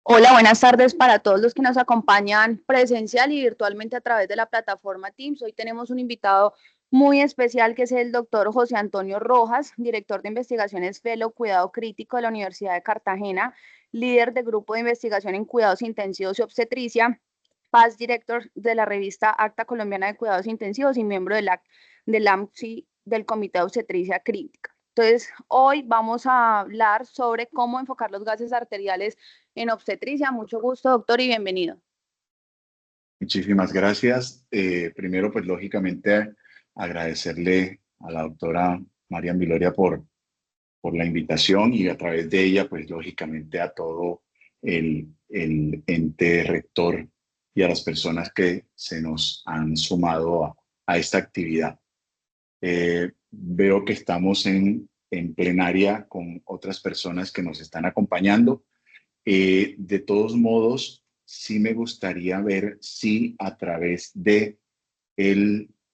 Hola, buenas tardes para todos los que nos acompañan presencial y virtualmente a través de la plataforma Teams. Hoy tenemos un invitado muy especial que es el doctor José Antonio Rojas, director de investigaciones Fellow Cuidado Crítico de la Universidad de Cartagena, líder del grupo de investigación en cuidados intensivos y obstetricia, past director de la revista Acta Colombiana de Cuidados Intensivos y miembro del AMSI del Comité de Obstetricia Crítica. Entonces, hoy vamos a hablar sobre cómo enfocar los gases arteriales en obstetricia. Mucho gusto, doctor, y bienvenido. Muchísimas gracias. Primero, pues lógicamente agradecerle a la doctora Marian Viloria por la invitación y a través de ella, pues lógicamente a todo el ente rector y a las personas que se nos han sumado a esta actividad. Veo que estamos en plenaria con otras personas que nos están acompañando. De todos modos, sí me gustaría ver si a través de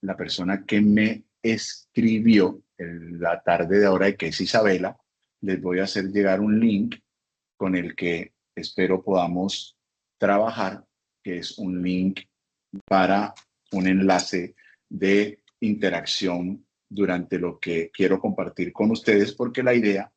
la persona que me escribió en la tarde de ahora, que es Isabela, les voy a hacer llegar un link con el que espero podamos trabajar, que es un link para un enlace de interacción durante lo que quiero compartir con ustedes, porque la idea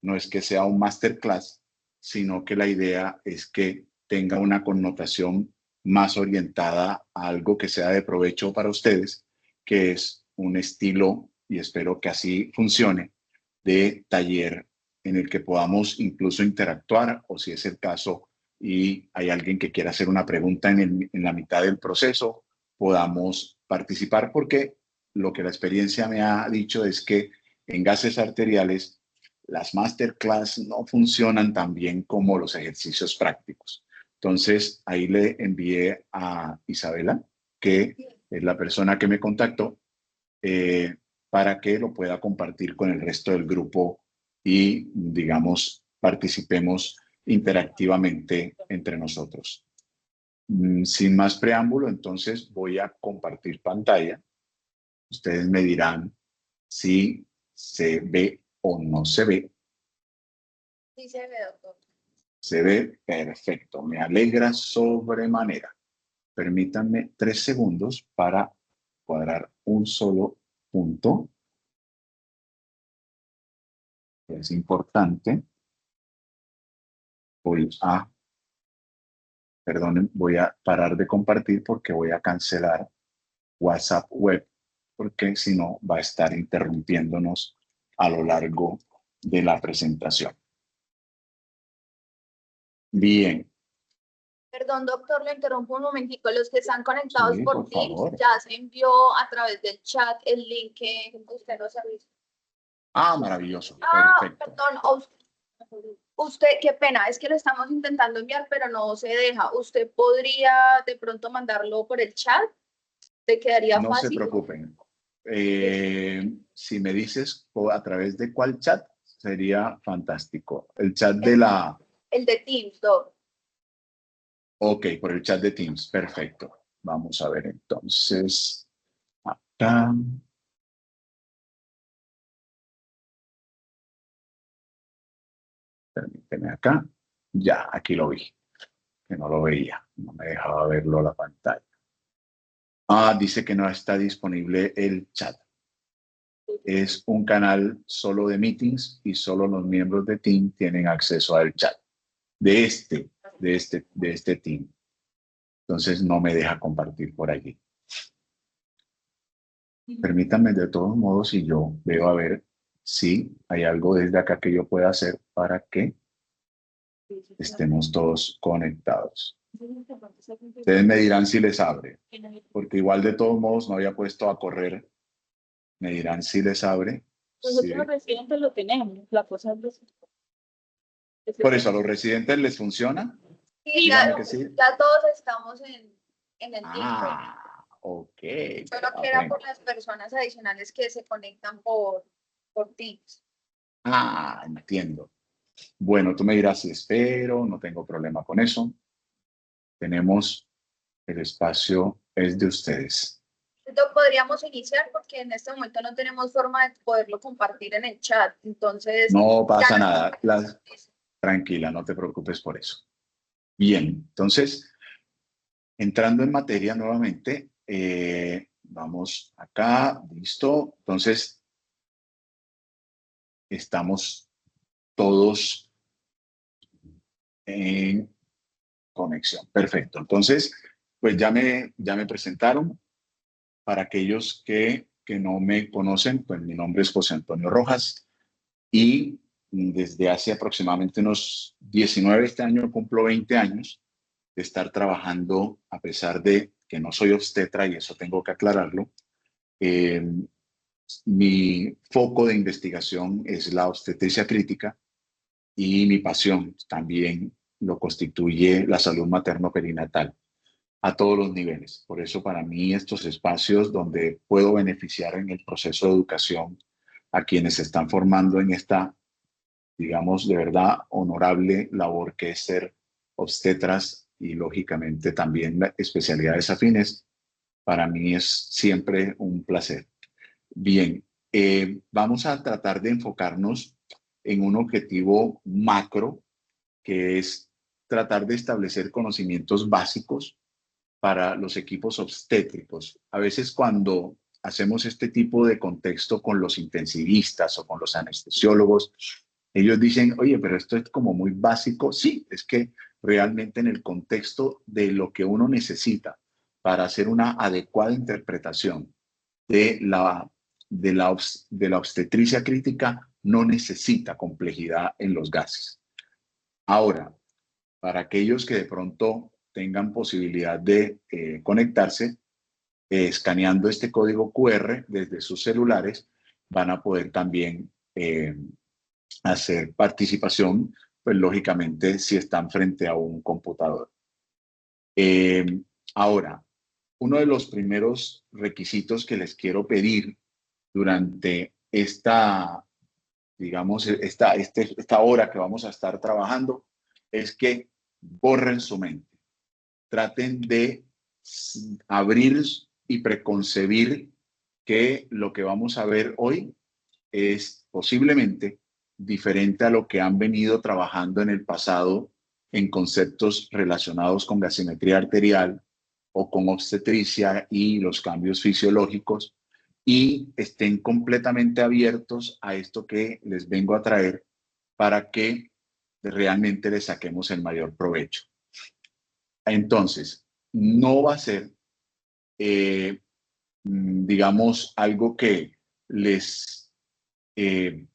no es que sea un masterclass, sino que la idea es que tenga una connotación más orientada a algo que sea de provecho para ustedes, que es un estilo, y espero que así funcione, de taller en el que podamos incluso interactuar, o si es el caso y hay alguien que quiera hacer una pregunta en la mitad del proceso, podamos participar, porque lo que la experiencia me ha dicho es que en gases arteriales las masterclass no funcionan tan bien como los ejercicios prácticos. Entonces, ahí le envié a Isabela, que es la persona que me contactó, eh, para que lo pueda compartir con el resto del grupo y, digamos, participemos interactivamente entre nosotros. Sin más preámbulo, entonces voy a compartir pantalla. Ustedes me dirán si se ve o no se ve. Sí, se ve, doctor. Se ve perfecto. Me alegra sobremanera. Permítanme 3 segundos para cuadrar un solo punto. Es importante. Perdonen, voy a parar de compartir porque voy a cancelar WhatsApp web, porque si no va a estar interrumpiéndonos a lo largo de la presentación. Bien. Perdón, doctor, le interrumpo un momentico. Los que están conectados Sí, por por Teams, favor. ya se envió a través del chat el link que usted nos avisó. Ah, maravilloso. Perfecto. Perdón, usted, qué pena, es que lo estamos intentando enviar, pero no se deja. ¿Usted podría de pronto mandarlo por el chat? ¿Te quedaría No se fácil? preocupen. Si me dices a través de cuál chat, sería fantástico. El chat de El, la... el de Teams, doctor. Ok, por el chat de Teams. Perfecto. Vamos a ver entonces. Acá. Permíteme acá. Ya, aquí lo vi. Que no lo veía. No me dejaba verlo la pantalla. Ah, dice que no está disponible el chat. Es un canal solo de meetings y solo los miembros de Team tienen acceso al chat de este team. Entonces no me deja compartir por allí. Permítanme de todos modos, y yo veo a ver si hay algo desde acá que yo pueda hacer para que estemos todos conectados. Ustedes me dirán si les abre, porque igual de todos modos no había puesto a correr. Me dirán si les abre. Nosotros Sí. los residentes lo tenemos, la cosa es Por eso, ¿a los residentes les funciona? sí, Díganme que sí. ya todos estamos en el Teams. Ah, ok. Solo que era Bueno. por las personas adicionales que se conectan por Teams. Ah, entiendo. Bueno, tú me dirás si espero, no tengo problema con eso. Tenemos el espacio, es de ustedes. Entonces, podríamos iniciar porque en este momento no tenemos forma de poderlo compartir en el chat. Entonces, No ya pasa nos nada. compartimos. Tranquila, no te preocupes por eso. Bien, entonces, entrando en materia nuevamente, vamos acá, listo. Entonces, estamos todos en conexión. Perfecto. Entonces, pues ya me presentaron. Para aquellos que no me conocen, pues mi nombre es José Antonio Rojas y desde hace aproximadamente unos 19, este año cumplo 20 años de estar trabajando, a pesar de que no soy obstetra, y eso tengo que aclararlo. eh, Mi foco de investigación es la obstetricia crítica y mi pasión también lo constituye la salud materno-perinatal a todos los niveles. Por eso para mí estos espacios donde puedo beneficiar en el proceso de educación a quienes se están formando en esta, digamos, de verdad honorable labor que es ser obstetras y lógicamente también especialidades afines, para mí es siempre un placer. Bien, vamos a tratar de enfocarnos en un objetivo macro, que es tratar de establecer conocimientos básicos para los equipos obstétricos. A veces cuando hacemos este tipo de contexto con los intensivistas o con los anestesiólogos, ellos dicen, oye, pero esto es como muy básico. Sí, es que realmente en el contexto de lo que uno necesita para hacer una adecuada interpretación de de la obstetricia crítica no necesita complejidad en los gases. Ahora, para aquellos que de pronto tengan posibilidad de conectarse, escaneando este código QR desde sus celulares, van a poder también hacer participación, pues lógicamente si están frente a un computador. Eh, Ahora, uno de los primeros requisitos que les quiero pedir durante esta, digamos, esta hora que vamos a estar trabajando es que borren su mente. Traten de abrir y preconcebir que lo que vamos a ver hoy es posiblemente diferente a lo que han venido trabajando en el pasado en conceptos relacionados con gasimetría arterial o con obstetricia y los cambios fisiológicos, y estén completamente abiertos a esto que les vengo a traer para que realmente le saquemos el mayor provecho. Entonces, no va a ser, eh, digamos, algo que les, eh,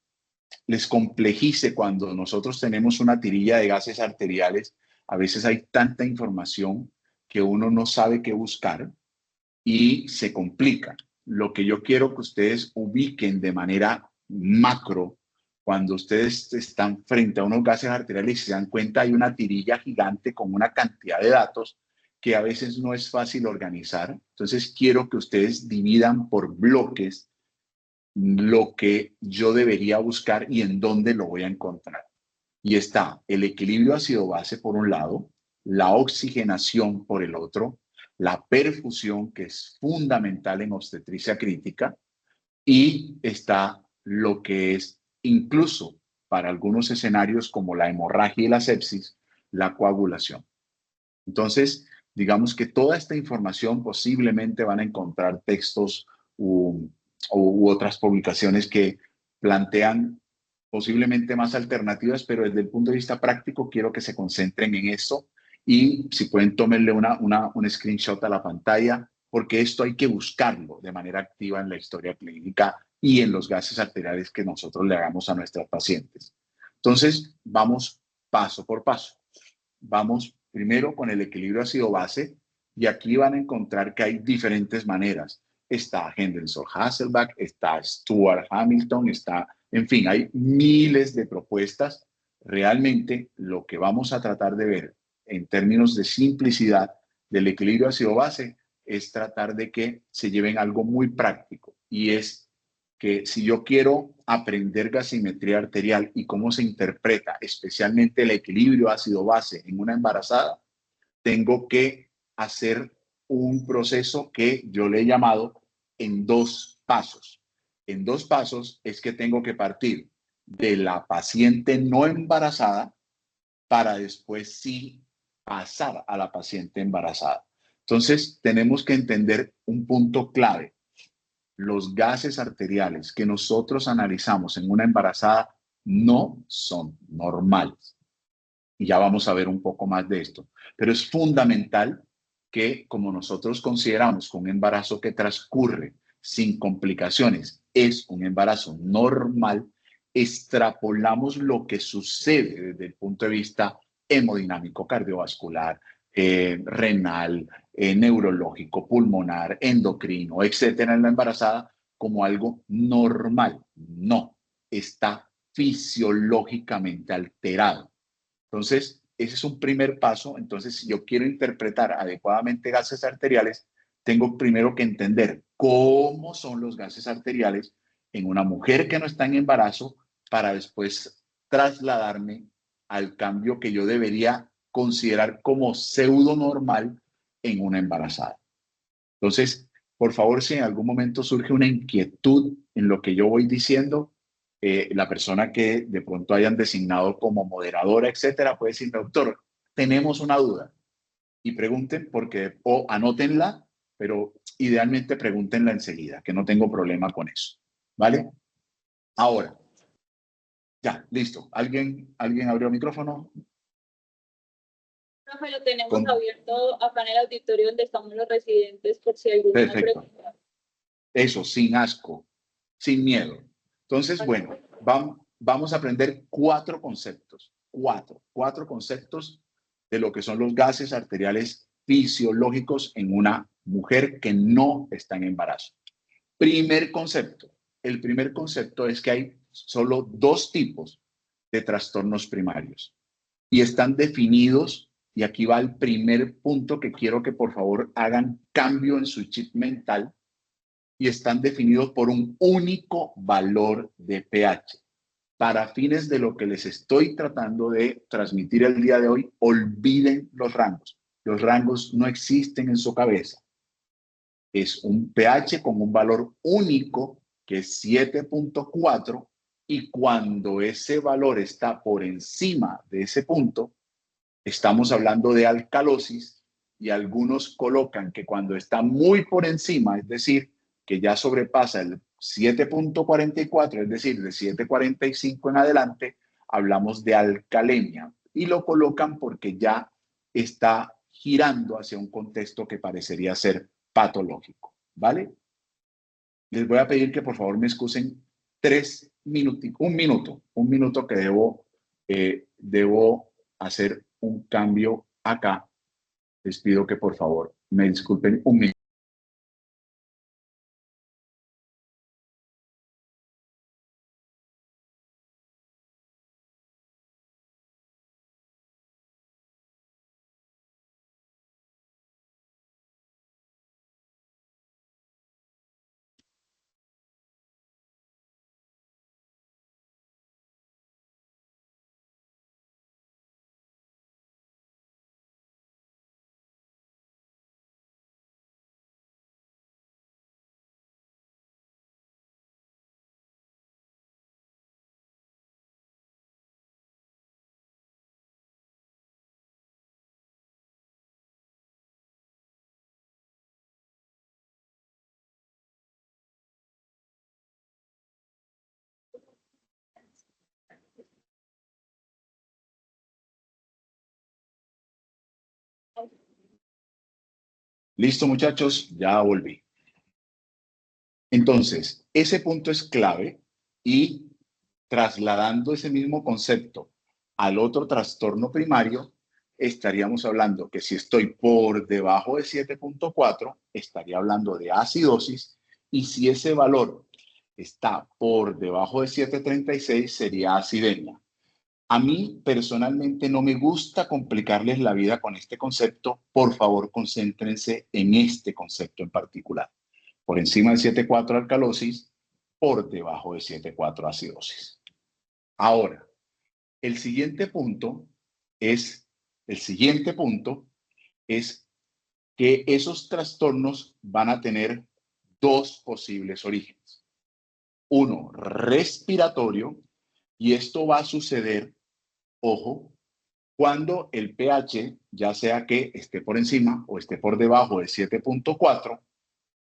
les complejice cuando nosotros tenemos una tirilla de gases arteriales. A veces hay tanta información que uno no sabe qué buscar y se complica. Lo que yo quiero que ustedes ubiquen de manera macro, cuando ustedes están frente a unos gases arteriales y se dan cuenta, hay una tirilla gigante con una cantidad de datos que a veces no es fácil organizar. Entonces quiero que ustedes dividan por bloques lo que yo debería buscar y en dónde lo voy a encontrar. Y está el equilibrio ácido-base por un lado, la oxigenación por el otro, la perfusión, que es fundamental en obstetricia crítica, y está lo que es incluso para algunos escenarios como la hemorragia y la sepsis, la coagulación. Entonces, digamos que toda esta información posiblemente van a encontrar textos u otras publicaciones que plantean posiblemente más alternativas, pero desde el punto de vista práctico quiero que se concentren en esto y si pueden tomarle un screenshot a la pantalla, porque esto hay que buscarlo de manera activa en la historia clínica y en los gases arteriales que nosotros le hagamos a nuestros pacientes. Entonces, vamos paso por paso. Vamos primero con el equilibrio ácido-base y aquí van a encontrar que hay diferentes maneras. Está Henderson-Hasselbalch, está Stuart Hamilton, está, en fin, hay miles de propuestas. Realmente lo que vamos a tratar de ver en términos de simplicidad del equilibrio ácido-base es tratar de que se lleven algo muy práctico, y es que si yo quiero aprender gasimetría arterial y cómo se interpreta especialmente el equilibrio ácido-base en una embarazada, tengo que hacer un proceso que yo le he llamado en dos pasos. En dos pasos es que tengo que partir de la paciente no embarazada para después sí pasar a la paciente embarazada. Entonces, tenemos que entender un punto clave. Los gases arteriales que nosotros analizamos en una embarazada no son normales. Y ya vamos a ver un poco más de esto. Pero es fundamental que, como nosotros consideramos que un embarazo que transcurre sin complicaciones es un embarazo normal, extrapolamos lo que sucede desde el punto de vista hemodinámico, cardiovascular, renal, neurológico, pulmonar, endocrino, etcétera, en la embarazada como algo normal. No, está fisiológicamente alterado. Entonces, ese es un primer paso. Entonces, si yo quiero interpretar adecuadamente gases arteriales, tengo primero que entender cómo son los gases arteriales en una mujer que no está en embarazo para después trasladarme al cambio que yo debería considerar como pseudo normal en una embarazada. Entonces, por favor, si en algún momento surge una inquietud en lo que yo voy diciendo, la persona que de pronto hayan designado como moderadora, etcétera, puede decirme, doctor, tenemos una duda y pregunten porque, o anótenla, pero idealmente pregúntenla enseguida, que no tengo problema con eso. ¿Vale? Ahora, ya, listo. ¿Alguien abrió el micrófono? Profe, lo tenemos Con... abierto acá en el auditorio donde estamos los residentes por si alguna Perfecto. pregunta. Eso, sin asco, sin miedo. Entonces, bueno, vamos a aprender cuatro conceptos de lo que son los gases arteriales fisiológicos en una mujer que no está en embarazo. Primer concepto. El primer concepto es que hay solo dos tipos de trastornos primarios y están definidos, y aquí va el primer punto que quiero que por favor hagan cambio en su chip mental, y están definidos por un único valor de pH. Para fines de lo que les estoy tratando de transmitir el día de hoy, olviden los rangos. Los rangos no existen en su cabeza. Es un pH con un valor único que es 7.4, y cuando ese valor está por encima de ese punto, estamos hablando de alcalosis, y algunos colocan que cuando está muy por encima, es decir, que ya sobrepasa el 7.44, es decir, de 7.45 en adelante, hablamos de alcalemia, y lo colocan porque ya está girando hacia un contexto que parecería ser patológico, ¿vale? Les voy a pedir que por favor me excusen 3 minutos, un minuto que debo hacer un cambio acá. Les pido que por favor me disculpen un minuto. Listo, muchachos, ya volví. Entonces, ese punto es clave, y trasladando ese mismo concepto al otro trastorno primario, estaríamos hablando que si estoy por debajo de 7.4, estaría hablando de acidosis, y si ese valor está por debajo de 7.36, sería acidemia. A mí personalmente no me gusta complicarles la vida con este concepto. Por favor, concéntrense en este concepto en particular. Por encima de 7.4 alcalosis, por debajo de 7.4 acidosis. Ahora, el siguiente punto es que esos trastornos van a tener dos posibles orígenes. Uno, respiratorio, y esto va a suceder, ojo, cuando el pH, ya sea que esté por encima o esté por debajo de 7.4,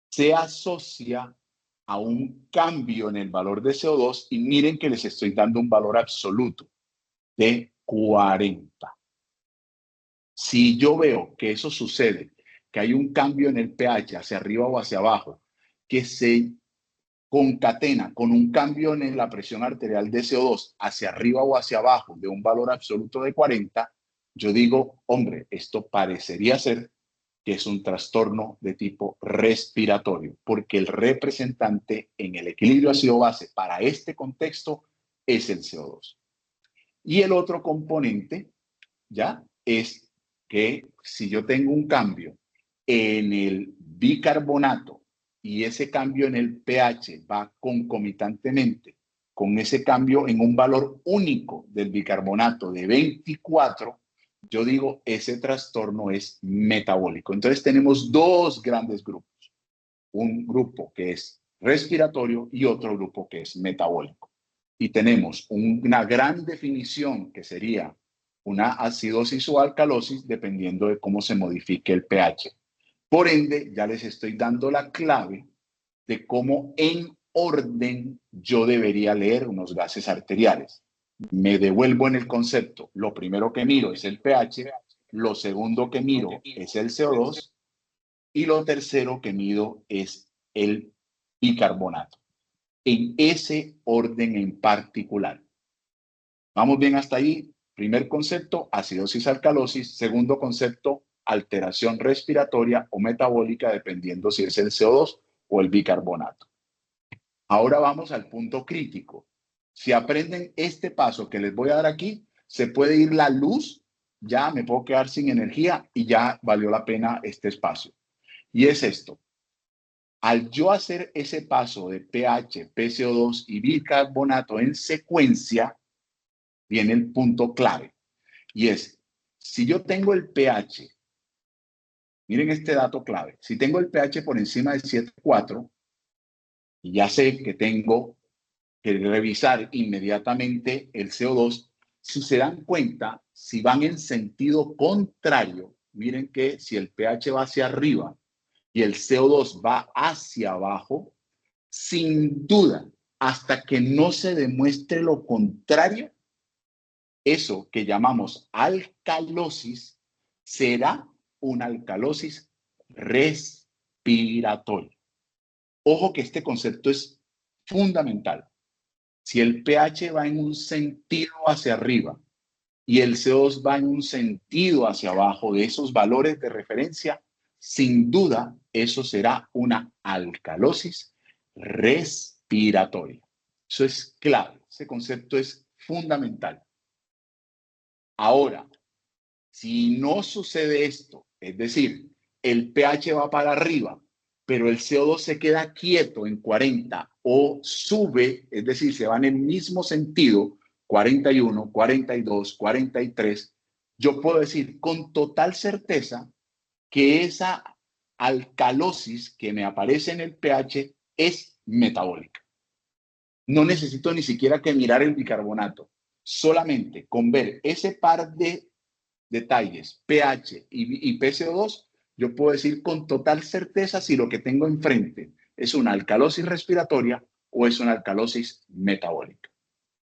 se asocia a un cambio en el valor de CO2 y miren que les estoy dando un valor absoluto de 40. Si yo veo que eso sucede, que hay un cambio en el pH hacia arriba o hacia abajo, que se concatena con un cambio en la presión arterial de CO2 hacia arriba o hacia abajo de un valor absoluto de 40, yo digo, hombre, esto parecería ser que es un trastorno de tipo respiratorio, porque el representante en el equilibrio ácido-base para este contexto es el CO2. Y el otro componente, ¿ya? Es que si yo tengo un cambio en el bicarbonato y ese cambio en el pH va concomitantemente con ese cambio en un valor único del bicarbonato de 24, yo digo, ese trastorno es metabólico. Entonces tenemos dos grandes grupos. Un grupo que es respiratorio y otro grupo que es metabólico. Y tenemos una gran definición que sería una acidosis o alcalosis dependiendo de cómo se modifique el pH. Por ende, ya les estoy dando la clave de cómo en orden yo debería leer unos gases arteriales. Me devuelvo en el concepto. Lo primero que miro es el pH, lo segundo que miro es el CO2 y lo tercero que mido es el bicarbonato. En ese orden en particular. ¿Vamos bien hasta ahí? Primer concepto, acidosis-alcalosis. Segundo concepto, alteración respiratoria o metabólica, dependiendo si es el CO2 o el bicarbonato. Ahora vamos al punto crítico. Si aprenden este paso que les voy a dar aquí, se puede ir la luz, ya me puedo quedar sin energía y ya valió la pena este espacio. Y es esto. Al yo hacer ese paso de pH, PCO2 y bicarbonato en secuencia, viene el punto clave. Y es, si yo tengo el pH, miren este dato clave, si tengo el pH por encima de 7.4, y ya sé que tengo que revisar inmediatamente el CO2, si se dan cuenta, si van en sentido contrario, miren que si el pH va hacia arriba y el CO2 va hacia abajo, sin duda, hasta que no se demuestre lo contrario, eso que llamamos alcalosis será una alcalosis respiratoria. Ojo que este concepto es fundamental. Si el pH va en un sentido hacia arriba y el CO2 va en un sentido hacia abajo de esos valores de referencia, sin duda eso será una alcalosis respiratoria. Eso es clave, ese concepto es fundamental. Ahora, si no sucede esto, es decir, el pH va para arriba, pero el CO2 se queda quieto en 40 o sube, es decir, se va en el mismo sentido, 41, 42, 43, yo puedo decir con total certeza que esa alcalosis que me aparece en el pH es metabólica. No necesito ni siquiera que mirar el bicarbonato. Solamente con ver ese par de detalles, pH y PCO2, yo puedo decir con total certeza si lo que tengo enfrente es una alcalosis respiratoria o es una alcalosis metabólica.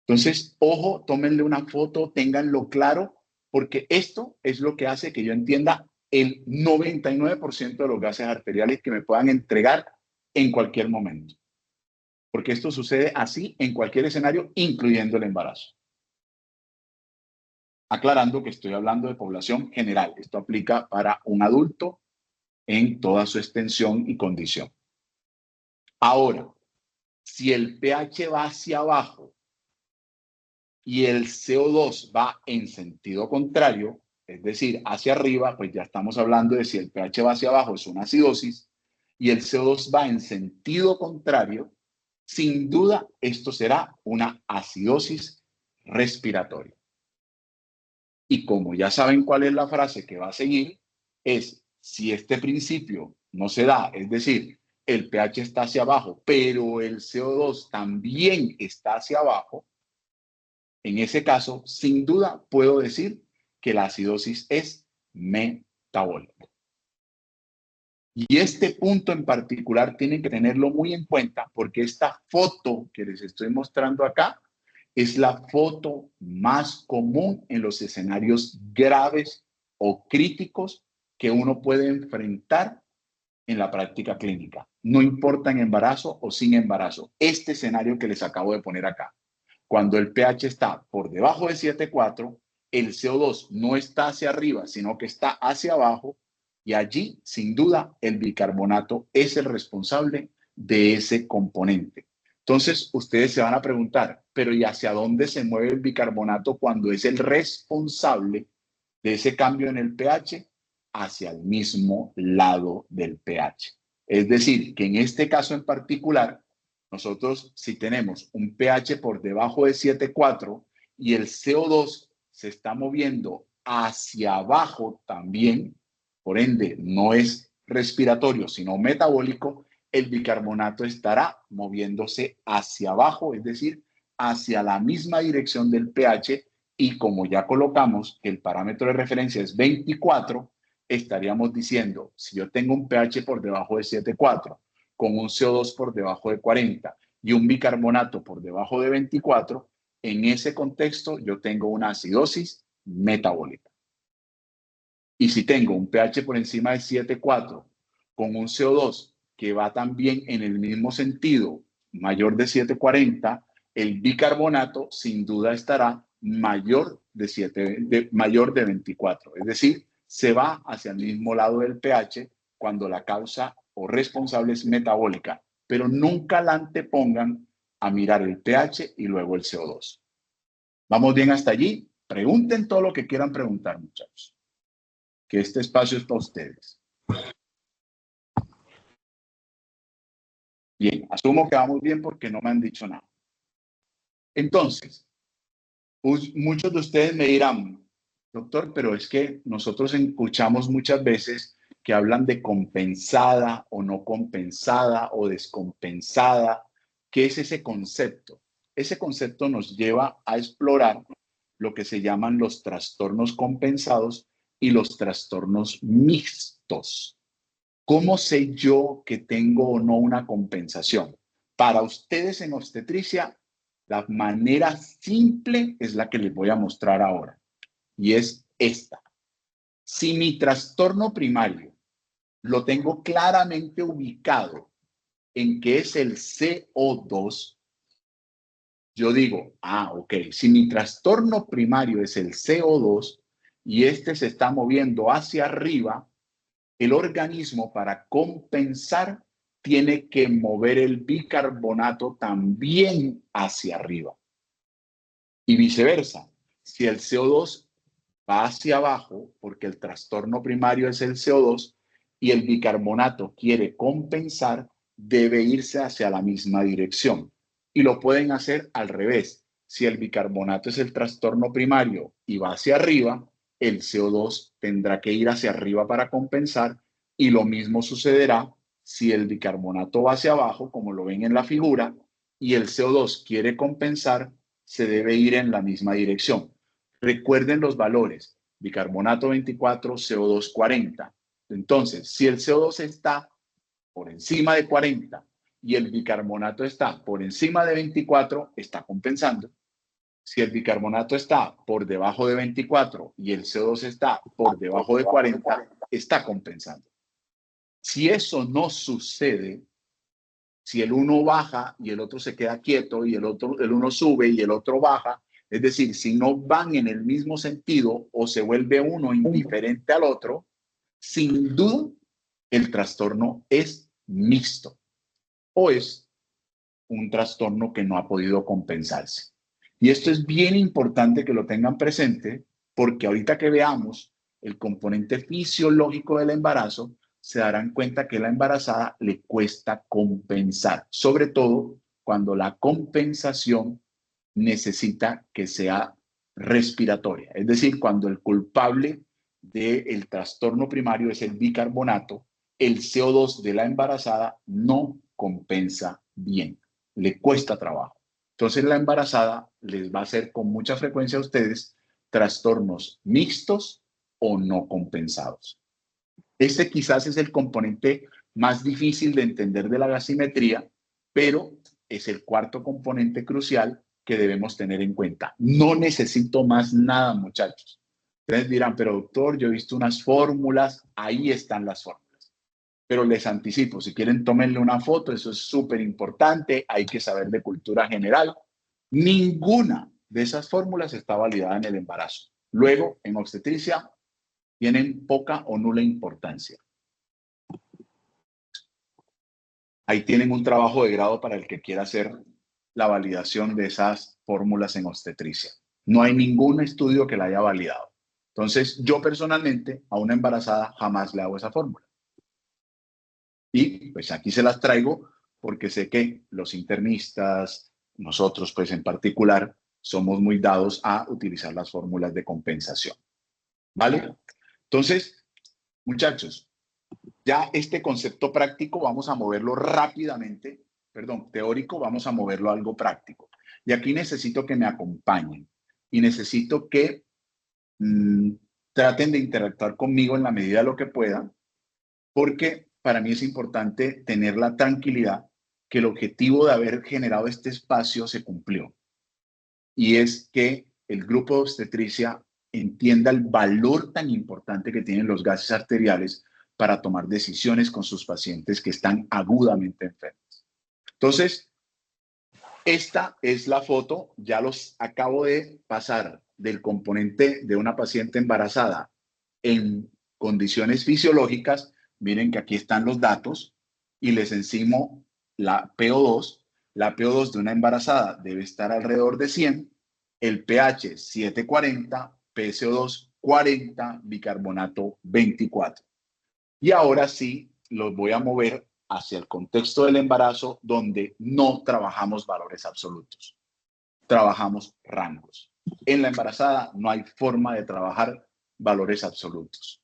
Entonces, ojo, tómenle una foto, ténganlo claro, porque esto es lo que hace que yo entienda el 99% de los gases arteriales que me puedan entregar en cualquier momento. Porque esto sucede así en cualquier escenario, incluyendo el embarazo. Aclarando que estoy hablando de población general. Esto aplica para un adulto en toda su extensión y condición. Ahora, si el pH va hacia abajo y el CO2 va en sentido contrario, es decir, hacia arriba, pues ya estamos hablando de si el pH va hacia abajo es una acidosis y el CO2 va en sentido contrario, sin duda esto será una acidosis respiratoria. Y como ya saben cuál es la frase que va a seguir, es si este principio no se da, es decir, el pH está hacia abajo, pero el CO2 también está hacia abajo, en ese caso, sin duda puedo decir que la acidosis es metabólica. Y este punto en particular tienen que tenerlo muy en cuenta porque esta foto que les estoy mostrando acá es la foto más común en los escenarios graves o críticos que uno puede enfrentar en la práctica clínica. No importa en embarazo o sin embarazo. Este escenario que les acabo de poner acá. Cuando el pH está por debajo de 7,4, el CO2 no está hacia arriba, sino que está hacia abajo. Y allí, sin duda, el bicarbonato es el responsable de ese componente. Entonces, ustedes se van a preguntar, pero ¿y hacia dónde se mueve el bicarbonato cuando es el responsable de ese cambio en el pH? Hacia el mismo lado del pH. Es decir, que en este caso en particular, nosotros si tenemos un pH por debajo de 7,4 y el CO2 se está moviendo hacia abajo también, por ende no es respiratorio, sino metabólico, el bicarbonato estará moviéndose hacia abajo, es decir, hacia la misma dirección del pH, y como ya colocamos que el parámetro de referencia es 24, estaríamos diciendo, si yo tengo un pH por debajo de 7,4, con un CO2 por debajo de 40 y un bicarbonato por debajo de 24, en ese contexto yo tengo una acidosis metabólica. Y si tengo un pH por encima de 7,4 con un CO2 que va también en el mismo sentido, mayor de 7,40, el bicarbonato sin duda estará mayor de 24. Es decir, se va hacia el mismo lado del pH cuando la causa o responsable es metabólica, pero nunca la antepongan a mirar el pH y luego el CO2. ¿Vamos bien hasta allí? Pregunten todo lo que quieran preguntar, muchachos, que este espacio es para ustedes. Bien, asumo que vamos bien porque no me han dicho nada. Entonces, muchos de ustedes me dirán, doctor, pero es que nosotros escuchamos muchas veces que hablan de compensada o no compensada o descompensada. ¿Qué es ese concepto? Ese concepto nos lleva a explorar lo que se llaman los trastornos compensados y los trastornos mixtos. ¿Cómo sé yo que tengo o no una compensación? Para ustedes en obstetricia, la manera simple es la que les voy a mostrar ahora, y es esta. Si mi trastorno primario lo tengo claramente ubicado en que es el CO2, yo digo, ok, si mi trastorno primario es el CO2 y este se está moviendo hacia arriba, el organismo para compensar tiene que mover el bicarbonato también hacia arriba. Y viceversa, si el CO2 va hacia abajo, porque el trastorno primario es el CO2 y el bicarbonato quiere compensar, debe irse hacia la misma dirección. Y lo pueden hacer al revés. Si el bicarbonato es el trastorno primario y va hacia arriba, el CO2 tendrá que ir hacia arriba para compensar, y lo mismo sucederá si el bicarbonato va hacia abajo, como lo ven en la figura, y el CO2 quiere compensar, se debe ir en la misma dirección. Recuerden los valores, bicarbonato 24, CO2 40. Entonces, si el CO2 está por encima de 40 y el bicarbonato está por encima de 24, está compensando. Si el bicarbonato está por debajo de 24 y el CO2 está por debajo de 40, está compensando. Si eso no sucede, si el uno baja y el otro se queda quieto y el uno sube y el otro baja, es decir, si no van en el mismo sentido o se vuelve uno indiferente al otro, sin duda el trastorno es mixto o es un trastorno que no ha podido compensarse. Y esto es bien importante que lo tengan presente, porque ahorita que veamos el componente fisiológico del embarazo, se darán cuenta que a la embarazada le cuesta compensar, sobre todo cuando la compensación necesita que sea respiratoria. Es decir, cuando el culpable del trastorno primario es el bicarbonato, el CO2 de la embarazada no compensa bien, le cuesta trabajo. Entonces la embarazada les va a hacer con mucha frecuencia a ustedes trastornos mixtos o no compensados. Este quizás es el componente más difícil de entender de la gasimetría, pero es el cuarto componente crucial que debemos tener en cuenta. No necesito más nada, muchachos. Ustedes dirán, pero doctor, yo he visto unas fórmulas, ahí están las fórmulas. Pero les anticipo, si quieren tómenle una foto, eso es súper importante, hay que saber de cultura general. Ninguna de esas fórmulas está validada en el embarazo. Luego, en obstetricia, tienen poca o nula importancia. Ahí tienen un trabajo de grado para el que quiera hacer la validación de esas fórmulas en obstetricia. No hay ningún estudio que la haya validado. Entonces, yo personalmente a una embarazada jamás le hago esa fórmula. Y pues aquí se las traigo porque sé que los internistas, nosotros pues en particular, somos muy dados a utilizar las fórmulas de compensación. ¿Vale? Entonces, muchachos, ya este concepto práctico vamos a moverlo rápidamente, perdón, teórico, vamos a moverlo a algo práctico. Y aquí necesito que me acompañen y necesito que traten de interactuar conmigo en la medida de lo que puedan, porque para mí es importante tener la tranquilidad que el objetivo de haber generado este espacio se cumplió. Y es que el grupo de obstetricia entienda el valor tan importante que tienen los gases arteriales para tomar decisiones con sus pacientes que están agudamente enfermos. Entonces, esta es la foto, ya los acabo de pasar del componente de una paciente embarazada en condiciones fisiológicas. Miren que aquí están los datos y les encimo la PO2. La PO2 de una embarazada debe estar alrededor de 100, el pH 740, PCO2 40, bicarbonato 24. Y ahora sí los voy a mover hacia el contexto del embarazo donde no trabajamos valores absolutos, trabajamos rangos. En la embarazada no hay forma de trabajar valores absolutos.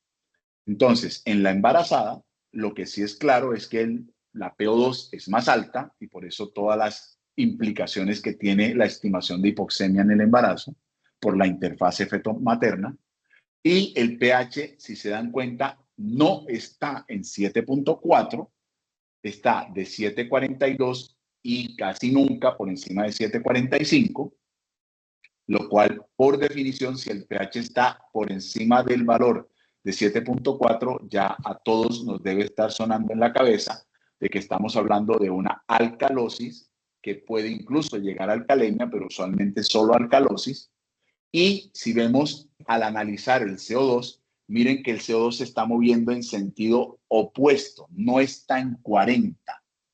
Entonces, en la embarazada, lo que sí es claro es que la PO2 es más alta y por eso todas las implicaciones que tiene la estimación de hipoxemia en el embarazo por la interfase feto-materna. Y el pH, si se dan cuenta, no está en 7.4, está de 7.42 y casi nunca por encima de 7.45, lo cual, por definición, si el pH está por encima del valor de 7.4, ya a todos nos debe estar sonando en la cabeza de que estamos hablando de una alcalosis que puede incluso llegar a alcalemia, pero usualmente solo alcalosis. Y si vemos al analizar el CO2, miren que el CO2 se está moviendo en sentido opuesto, no está en 40,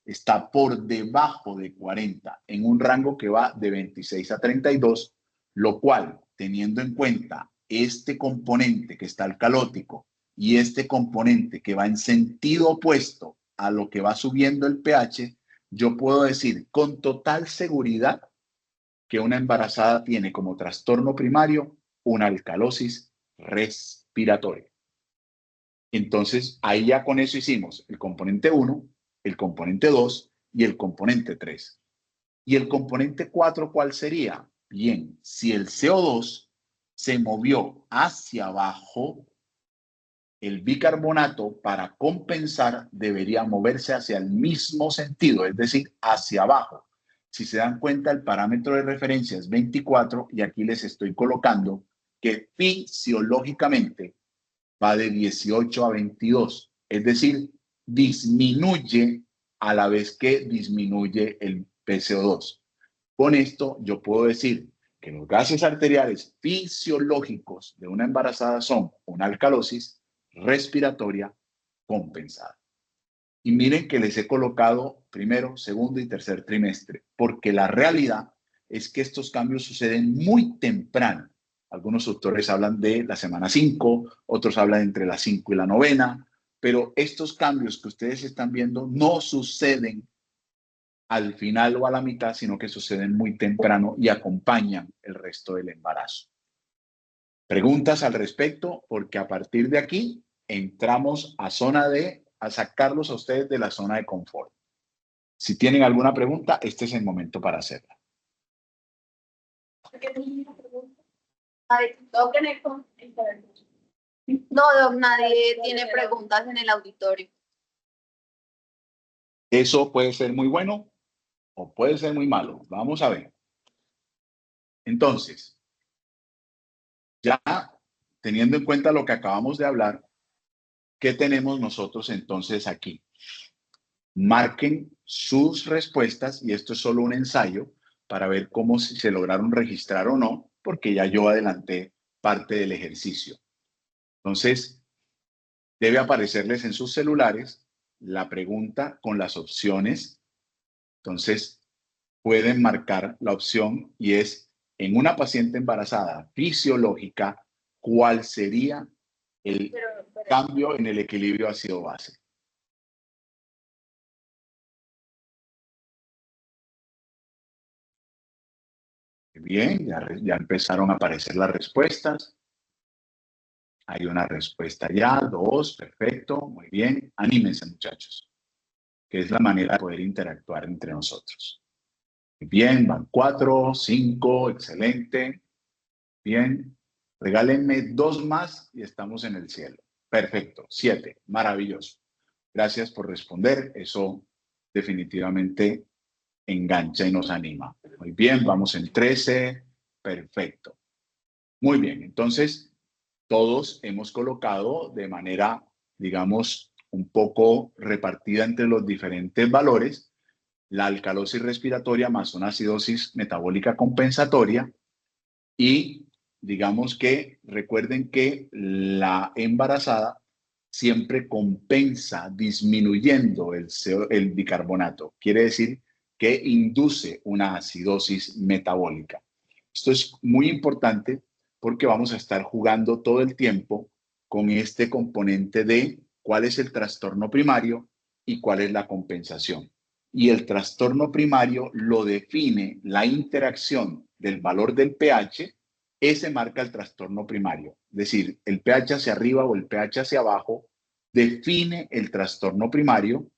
está por debajo de 40, en un rango que va de 26 a 32, lo cual, teniendo en cuenta este componente que está alcalótico y este componente que va en sentido opuesto a lo que va subiendo el pH, yo puedo decir con total seguridad que una embarazada tiene como trastorno primario una alcalosis respiratoria. Entonces, ahí ya con eso hicimos el componente 1, el componente 2 y el componente 3. ¿Y el componente 4 cuál sería? Bien, si el CO2 se movió hacia abajo, el bicarbonato para compensar debería moverse hacia el mismo sentido, es decir, hacia abajo. Si se dan cuenta, el parámetro de referencia es 24 y aquí les estoy colocando que fisiológicamente va de 18 a 22, es decir, disminuye a la vez que disminuye el PCO2. Con esto yo puedo decir que los gases arteriales fisiológicos de una embarazada son una alcalosis respiratoria compensada. Y miren que les he colocado primero, segundo y tercer trimestre, porque la realidad es que estos cambios suceden muy temprano. Algunos autores hablan de la semana 5, otros hablan entre la 5 y la 9, pero estos cambios que ustedes están viendo no suceden al final o a la mitad, sino que suceden muy temprano y acompañan el resto del embarazo. Preguntas al respecto, porque a partir de aquí entramos a sacarlos a ustedes de la zona de confort. Si tienen alguna pregunta, este es el momento para hacerla. No, Doc, nadie tiene preguntas en el auditorio. Eso puede ser muy bueno o puede ser muy malo. Vamos a ver. Entonces, ya teniendo en cuenta lo que acabamos de hablar, ¿qué tenemos nosotros entonces aquí? Marquen sus respuestas y esto es solo un ensayo para ver cómo se lograron registrar o no, porque ya yo adelanté parte del ejercicio. Entonces, debe aparecerles en sus celulares la pregunta con las opciones. Entonces, pueden marcar la opción y es, en una paciente embarazada fisiológica, ¿cuál sería el cambio en el equilibrio ácido-base? Bien, ya empezaron a aparecer las respuestas. Hay una respuesta ya, dos, perfecto, muy bien. Anímense, muchachos, que es la manera de poder interactuar entre nosotros. Bien, van 4, 5, excelente. Bien, regálenme 2 más y estamos en el cielo. Perfecto, 7, maravilloso. Gracias por responder, eso definitivamente engancha y nos anima. Muy bien, vamos en 13, perfecto. Muy bien, entonces todos hemos colocado de manera, digamos, un poco repartida entre los diferentes valores la alcalosis respiratoria más una acidosis metabólica compensatoria y digamos que recuerden que la embarazada siempre compensa disminuyendo el bicarbonato. Quiere decir que induce una acidosis metabólica. Esto es muy importante porque vamos a estar jugando todo el tiempo con este componente de cuál es el trastorno primario y cuál es la compensación. Y el trastorno primario lo define la interacción del valor del pH, ese marca el trastorno primario. Es decir, el pH hacia arriba o el pH hacia abajo define el trastorno primario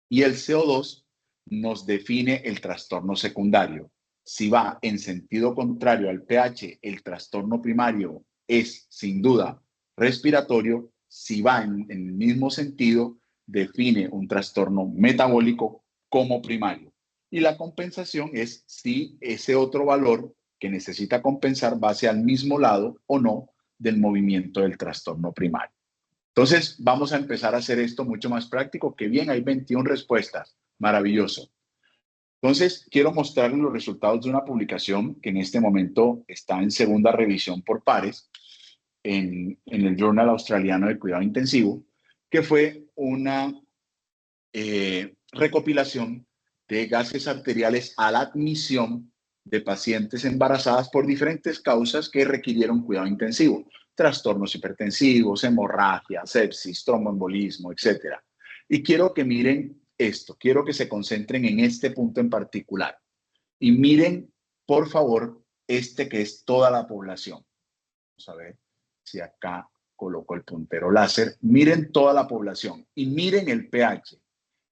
y el CO2 nos define el trastorno secundario. Si va en sentido contrario al pH, el trastorno primario es sin duda respiratorio. Si va en el mismo sentido, define un trastorno metabólico como primario. Y la compensación es si ese otro valor que necesita compensar va hacia el mismo lado o no del movimiento del trastorno primario. Entonces, vamos a empezar a hacer esto mucho más práctico. Que bien, hay 21 respuestas. Maravilloso. Entonces, quiero mostrarles los resultados de una publicación que en este momento está en segunda revisión por pares en el Journal Australiano de Cuidado Intensivo, que fue una recopilación de gases arteriales a la admisión de pacientes embarazadas por diferentes causas que requirieron cuidado intensivo. Trastornos hipertensivos, hemorragia, sepsis, tromboembolismo, etc. Y quiero que miren esto, quiero que se concentren en este punto en particular. Y miren, por favor, este que es toda la población. Vamos a ver si acá coloco el puntero láser. Miren toda la población y miren el pH.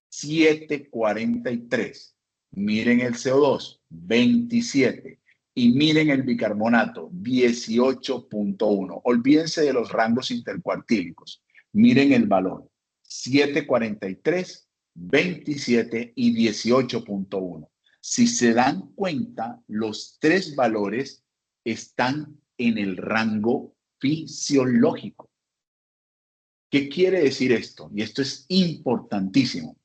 7,43. Miren el CO2, 27. Y miren el bicarbonato, 18,1. Olvídense de los rangos intercuartílicos. Miren el valor, 7,43, 27 y 18,1. Si se dan cuenta, los tres valores están en el rango fisiológico. ¿Qué quiere decir esto? Y esto es importantísimo,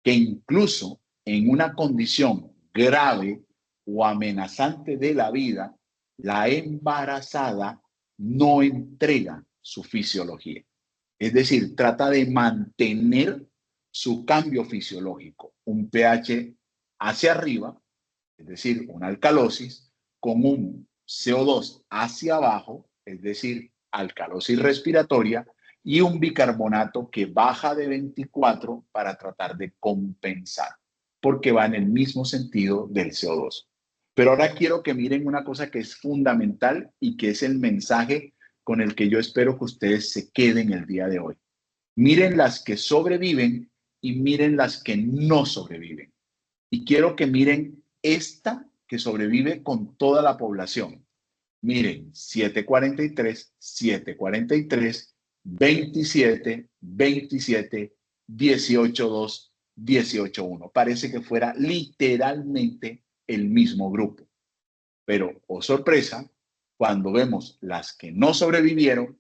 que incluso en una condición grave o amenazante de la vida, la embarazada no entrega su fisiología. Es decir, trata de mantener su cambio fisiológico, un pH hacia arriba, es decir, una alcalosis, con un CO2 hacia abajo, es decir, alcalosis respiratoria, y un bicarbonato que baja de 24 para tratar de compensar, porque va en el mismo sentido del CO2. Pero ahora quiero que miren una cosa que es fundamental y que es el mensaje con el que yo espero que ustedes se queden el día de hoy. Miren las que sobreviven y miren las que no sobreviven. Y quiero que miren esta que sobrevive con toda la población. Miren, 743, 743, 27, 27, 18.2, 18.1. Parece que fuera literalmente el mismo grupo. Pero, oh sorpresa, cuando vemos las que no sobrevivieron,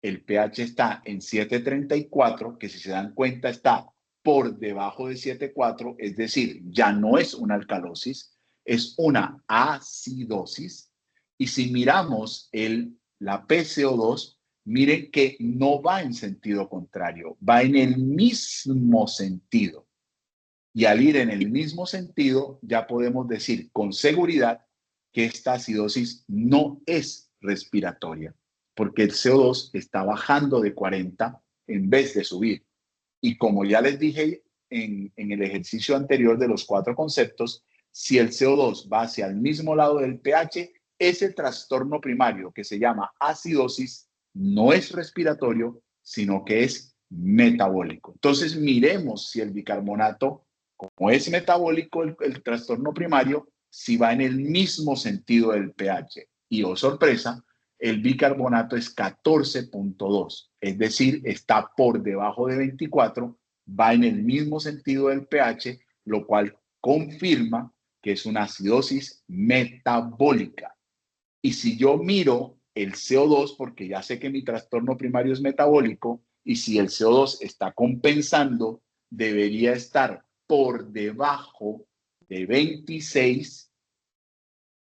el pH está en 7.34, que si se dan cuenta está por debajo de 7.4, es decir, ya no es una alcalosis, es una acidosis. Y si miramos la PCO2, miren que no va en sentido contrario, va en el mismo sentido. Y al ir en el mismo sentido, ya podemos decir con seguridad que esta acidosis no es respiratoria, porque el CO2 está bajando de 40 en vez de subir. Y como ya les dije en el ejercicio anterior de los 4 conceptos, si el CO2 va hacia el mismo lado del pH, ese trastorno primario que se llama acidosis no es respiratorio, sino que es metabólico. Entonces miremos si el bicarbonato, como es metabólico el trastorno primario, si va en el mismo sentido del pH. Y oh sorpresa, el bicarbonato es 14.2, es decir, está por debajo de 24, va en el mismo sentido del pH, lo cual confirma que es una acidosis metabólica. Y si yo miro el CO2, porque ya sé que mi trastorno primario es metabólico, y si el CO2 está compensando, debería estar por debajo de 26,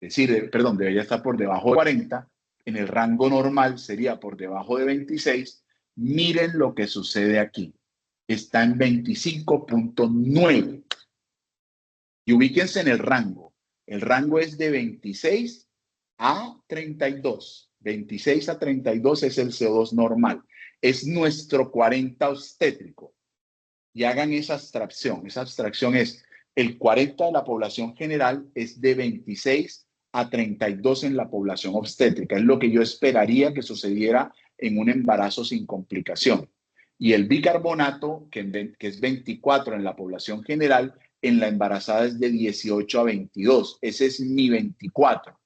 es decir, perdón, debería estar por debajo de 40, en el rango normal sería por debajo de 26. Miren lo que sucede aquí. Está en 25.9. Y ubíquense en el rango. El rango es de 26 a 32. 26 a 32 es el CO2 normal. Es nuestro 40 obstétrico. Y hagan esa abstracción. Esa abstracción es el 40 de la población general es de 26 a 32 en la población obstétrica. Es lo que yo esperaría que sucediera en un embarazo sin complicación. Y el bicarbonato, que es 24 en la población general, en la embarazada es de 18 a 22. Ese es mi 24.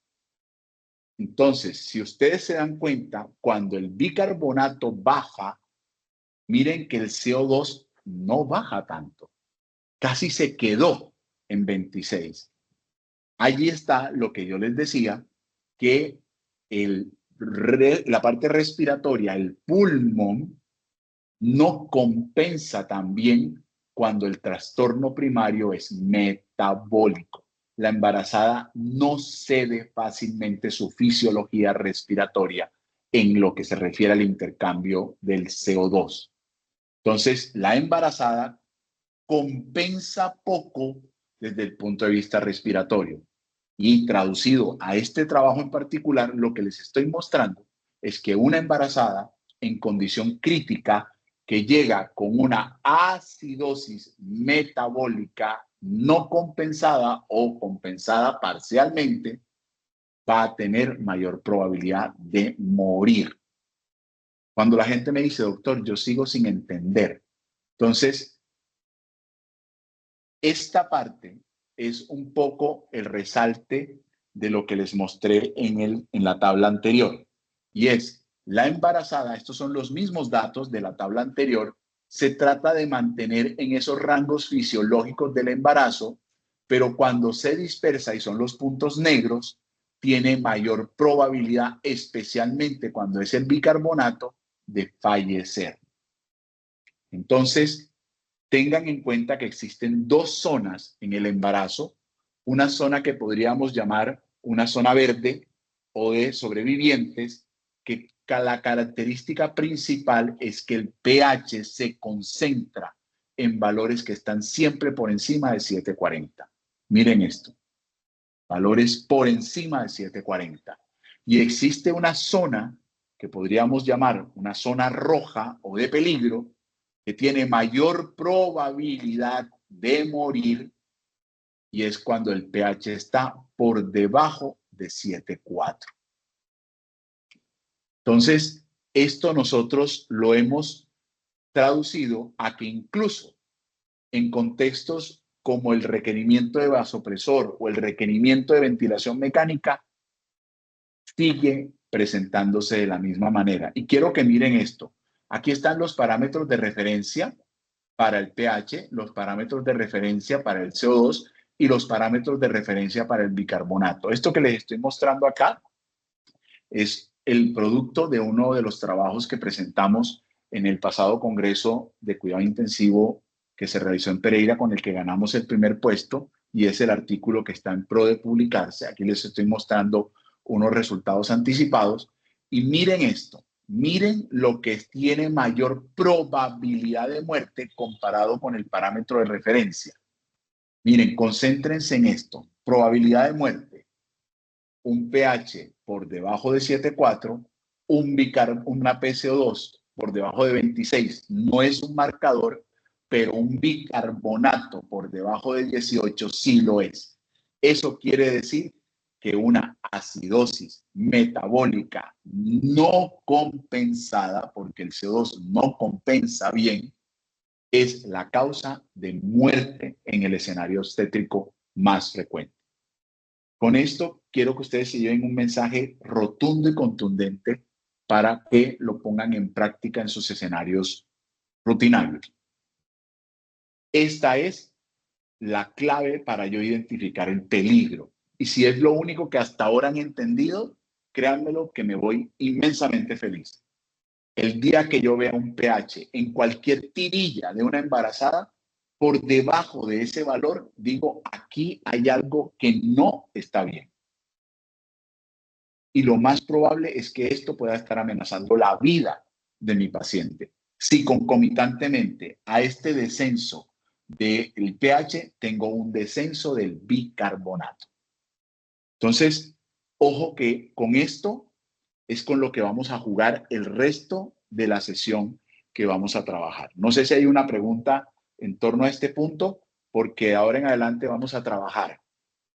Entonces, si ustedes se dan cuenta, cuando el bicarbonato baja, miren que el CO2 no baja tanto. Casi se quedó en 26. Allí está lo que yo les decía, que la parte respiratoria, el pulmón, no compensa tan bien cuando el trastorno primario es metabólico. La embarazada no cede fácilmente su fisiología respiratoria en lo que se refiere al intercambio del CO2. Entonces, la embarazada compensa poco desde el punto de vista respiratorio. Y traducido a este trabajo en particular, lo que les estoy mostrando es que una embarazada en condición crítica que llega con una acidosis metabólica no compensada o compensada parcialmente, va a tener mayor probabilidad de morir. Cuando la gente me dice, doctor, yo sigo sin entender. Entonces, esta parte es un poco el resalte de lo que les mostré en la tabla anterior. Y es la embarazada, estos son los mismos datos de la tabla anterior, se trata de mantener en esos rangos fisiológicos del embarazo, pero cuando se dispersa y son los puntos negros, tiene mayor probabilidad, especialmente cuando es el bicarbonato, de fallecer. Entonces, tengan en cuenta que existen 2 zonas en el embarazo, una zona que podríamos llamar una zona verde o de sobrevivientes, que la característica principal es que el pH se concentra en valores que están siempre por encima de 740. Miren esto, valores por encima de 740. Y existe una zona que podríamos llamar una zona roja o de peligro, que tiene mayor probabilidad de morir, y es cuando el pH está por debajo de 7.4. Entonces, esto nosotros lo hemos traducido a que incluso en contextos como el requerimiento de vasopresor o el requerimiento de ventilación mecánica, sigue presentándose de la misma manera. Y quiero que miren esto. Aquí están los parámetros de referencia para el pH, los parámetros de referencia para el CO2 y los parámetros de referencia para el bicarbonato. Esto que les estoy mostrando acá es el producto de uno de los trabajos que presentamos en el pasado Congreso de Cuidado Intensivo que se realizó en Pereira, con el que ganamos el primer puesto, y es el artículo que está en pro de publicarse. Aquí les estoy mostrando unos resultados anticipados. Y miren esto, miren lo que tiene mayor probabilidad de muerte comparado con el parámetro de referencia. Miren, concéntrense en esto. Probabilidad de muerte. Un pH por debajo de 7,4, una PCO2 por debajo de 26. No es un marcador, pero un bicarbonato por debajo de 18 sí lo es. Eso quiere decir que una acidosis metabólica no compensada, porque el CO2 no compensa bien, es la causa de muerte en el escenario obstétrico más frecuente. Con esto quiero que ustedes se lleven un mensaje rotundo y contundente para que lo pongan en práctica en sus escenarios rutinarios. Esta es la clave para yo identificar el peligro. Y si es lo único que hasta ahora han entendido, créanmelo que me voy inmensamente feliz. El día que yo vea un pH en cualquier tirilla de una embarazada, por debajo de ese valor, digo, aquí hay algo que no está bien. Y lo más probable es que esto pueda estar amenazando la vida de mi paciente. Si concomitantemente a este descenso del pH tengo un descenso del bicarbonato. Entonces, ojo que con esto es con lo que vamos a jugar el resto de la sesión que vamos a trabajar. No sé si hay una pregunta en torno a este punto, porque ahora en adelante vamos a trabajar.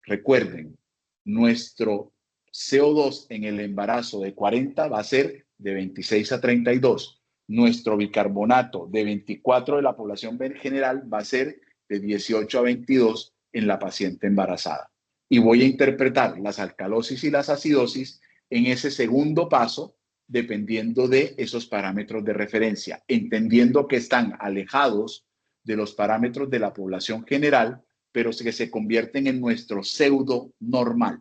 Recuerden, nuestro CO2 en el embarazo de 40 va a ser de 26 a 32. Nuestro bicarbonato de 24 de la población general va a ser de 18 a 22 en la paciente embarazada. Y voy a interpretar las alcalosis y las acidosis en ese segundo paso, dependiendo de esos parámetros de referencia, entendiendo que están alejados de los parámetros de la población general, pero que se convierten en nuestro pseudo normal.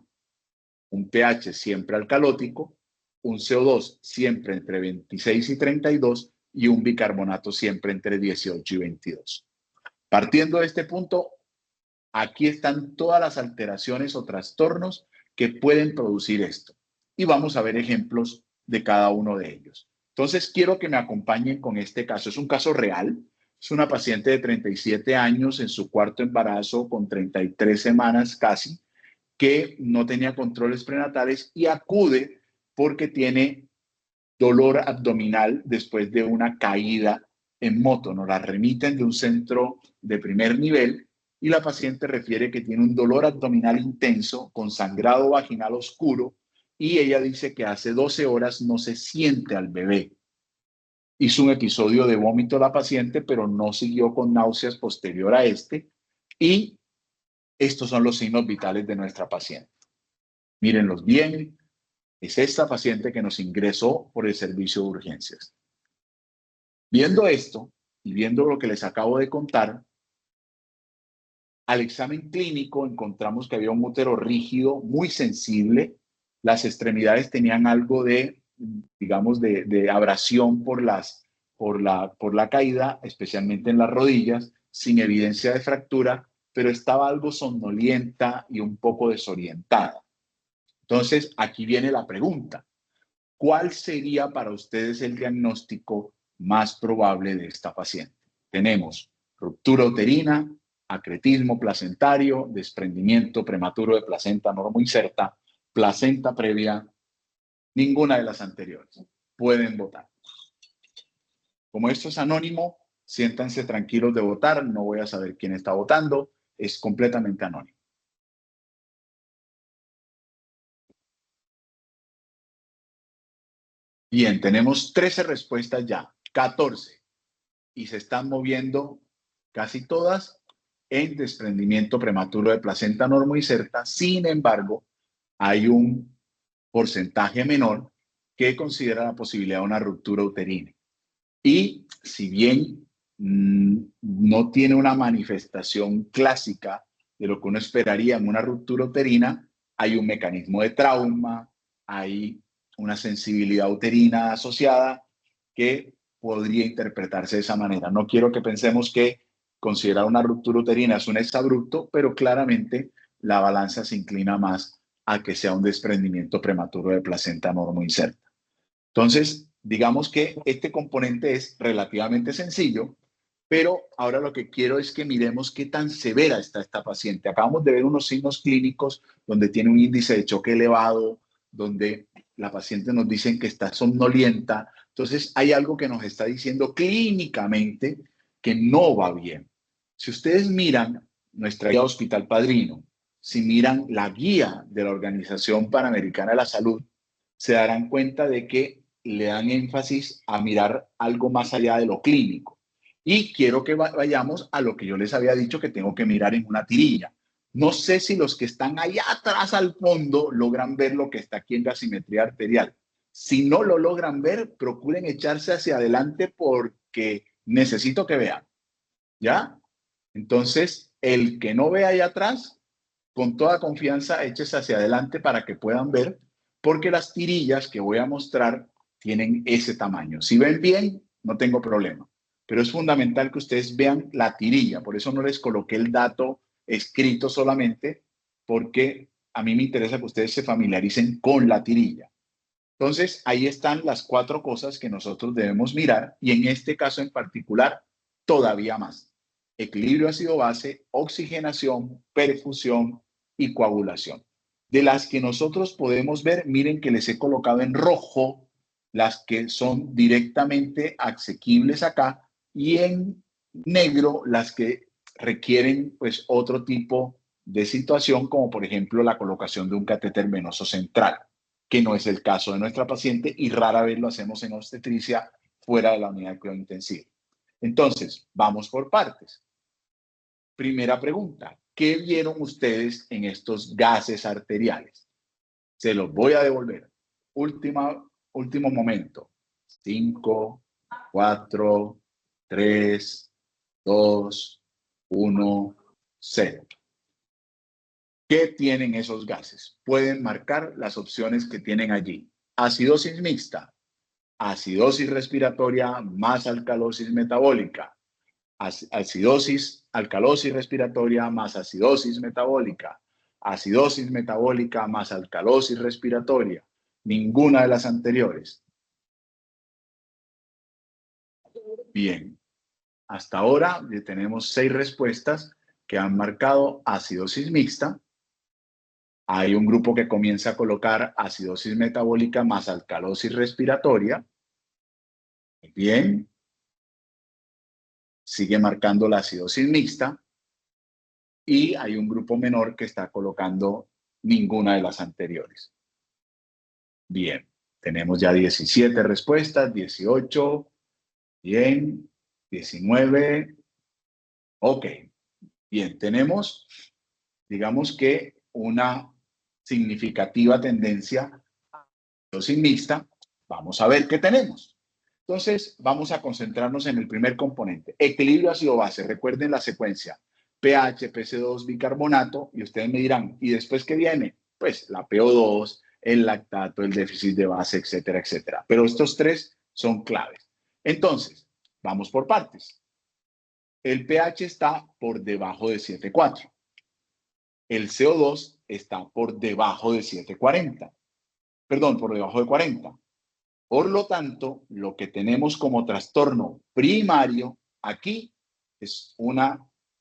Un pH siempre alcalótico, un CO2 siempre entre 26 y 32 y un bicarbonato siempre entre 18 y 22. Partiendo de este punto, aquí están todas las alteraciones o trastornos que pueden producir esto. Y vamos a ver ejemplos de cada uno de ellos. Entonces, quiero que me acompañen con este caso. Es un caso real. Es una paciente de 37 años en su cuarto embarazo con 33 semanas casi, que no tenía controles prenatales y acude porque tiene dolor abdominal después de una caída en moto. Nos la remiten de un centro de primer nivel y la paciente refiere que tiene un dolor abdominal intenso con sangrado vaginal oscuro y ella dice que hace 12 horas no se siente al bebé. Hizo un episodio de vómito la paciente, pero no siguió con náuseas posterior a este. Y estos son los signos vitales de nuestra paciente. Mírenlos bien. Es esta paciente que nos ingresó por el servicio de urgencias. Viendo esto y viendo lo que les acabo de contar, al examen clínico encontramos que había un útero rígido, muy sensible. Las extremidades tenían algo de, digamos, de abrasión por la caída, especialmente en las rodillas, sin evidencia de fractura, pero estaba algo somnolienta y un poco desorientada. Entonces, aquí viene la pregunta. ¿Cuál sería para ustedes el diagnóstico más probable de esta paciente? Tenemos ruptura uterina, acretismo placentario, desprendimiento prematuro de placenta normoinserta, placenta previa, ninguna de las anteriores. Pueden votar. Como esto es anónimo, siéntanse tranquilos de votar, no voy a saber quién está votando, es completamente anónimo. Bien, tenemos 13 respuestas ya, 14, y se están moviendo casi todas en desprendimiento prematuro de placenta normoinserta. Sin embargo, hay un porcentaje menor que considera la posibilidad de una ruptura uterina. Y si bien no tiene una manifestación clásica de lo que uno esperaría en una ruptura uterina, hay un mecanismo de trauma, hay una sensibilidad uterina asociada que podría interpretarse de esa manera. No quiero que pensemos que considerar una ruptura uterina es un exabrupto, pero claramente la balanza se inclina más a que sea un desprendimiento prematuro de placenta normoinserta. Entonces, digamos que este componente es relativamente sencillo, pero ahora lo que quiero es que miremos qué tan severa está esta paciente. Acabamos de ver unos signos clínicos donde tiene un índice de choque elevado, donde la paciente nos dice que está somnolienta. Entonces, hay algo que nos está diciendo clínicamente que no va bien. Si ustedes miran nuestra guía Hospital Padrino, si miran la guía de la Organización Panamericana de la Salud, se darán cuenta de que le dan énfasis a mirar algo más allá de lo clínico. Y quiero que vayamos a lo que yo les había dicho que tengo que mirar en una tirilla. No sé si los que están allá atrás al fondo logran ver lo que está aquí en la simetría arterial. Si no lo logran ver, procuren echarse hacia adelante porque necesito que vean. ¿Ya? Entonces, el que no ve allá atrás, con toda confianza, échese hacia adelante para que puedan ver, porque las tirillas que voy a mostrar tienen ese tamaño. Si ven bien, no tengo problema, pero es fundamental que ustedes vean la tirilla. Por eso no les coloqué el dato escrito solamente, porque a mí me interesa que ustedes se familiaricen con la tirilla. Entonces, ahí están las 4 cosas que nosotros debemos mirar y en este caso en particular, todavía más. Equilibrio ácido-base, oxigenación, perfusión y coagulación. De las que nosotros podemos ver, miren que les he colocado en rojo las que son directamente asequibles acá y en negro las que requieren pues otro tipo de situación, como por ejemplo la colocación de un catéter venoso central, que no es el caso de nuestra paciente y rara vez lo hacemos en obstetricia fuera de la unidad de cuidado intensivo. Entonces, vamos por partes. Primera pregunta, ¿qué vieron ustedes en estos gases arteriales? Se los voy a devolver. Último momento. 5, 4, 3, 2, 1, 0. ¿Qué tienen esos gases? Pueden marcar las opciones que tienen allí. Acidosis mixta, acidosis respiratoria más alcalosis metabólica, acidosis, alcalosis respiratoria más acidosis metabólica, acidosis metabólica más alcalosis respiratoria, ninguna de las anteriores. Bien, hasta ahora tenemos 6 respuestas que han marcado acidosis mixta. Hay un grupo que comienza a colocar acidosis metabólica más alcalosis respiratoria. Bien. Sigue marcando la acidosis mixta. Y hay un grupo menor que está colocando ninguna de las anteriores. Bien. Tenemos ya 17 respuestas, 18. Bien. 19. Ok. Bien. Tenemos, digamos que una significativa tendencia a acidosis mixta. Vamos a ver qué tenemos. Entonces, vamos a concentrarnos en el primer componente. Equilibrio ácido-base. Recuerden la secuencia. pH, PC2, bicarbonato. Y ustedes me dirán, ¿y después qué viene? Pues la PO2, el lactato, el déficit de base, etcétera, etcétera. Pero estos 3 son claves. Entonces, vamos por partes. El pH está por debajo de 7,4. El CO2 está por debajo de 7,40. Perdón, por debajo de 40. Por lo tanto, lo que tenemos como trastorno primario aquí es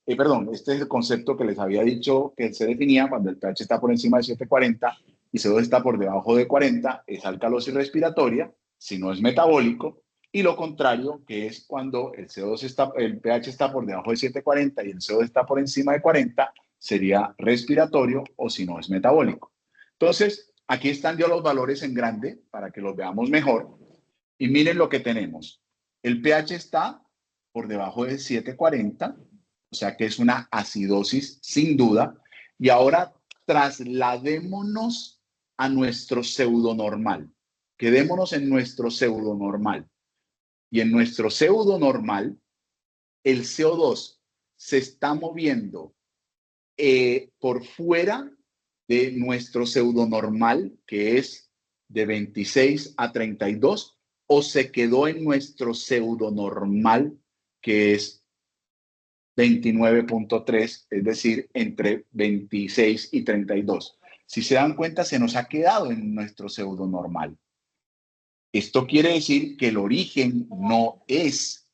este es el concepto que les había dicho que se definía cuando el pH está por encima de 7,40 y CO2 está por debajo de 40, es alcalosis respiratoria, si no es metabólico, y lo contrario, que es cuando el pH está por debajo de 7,40 y el CO2 está por encima de 40, sería respiratorio o si no es metabólico. Entonces, aquí están ya los valores en grande para que los veamos mejor. Y miren lo que tenemos. El pH está por debajo de 7,40, o sea que es una acidosis sin duda. Y ahora trasladémonos a nuestro pseudonormal. Quedémonos en nuestro pseudonormal. Y en nuestro pseudonormal, el CO2 se está moviendo por fuera de nuestro pseudonormal, que es de 26 a 32, o se quedó en nuestro pseudonormal, que es 29.3, es decir, entre 26 y 32. Si se dan cuenta, se nos ha quedado en nuestro pseudonormal. Esto quiere decir que el origen no es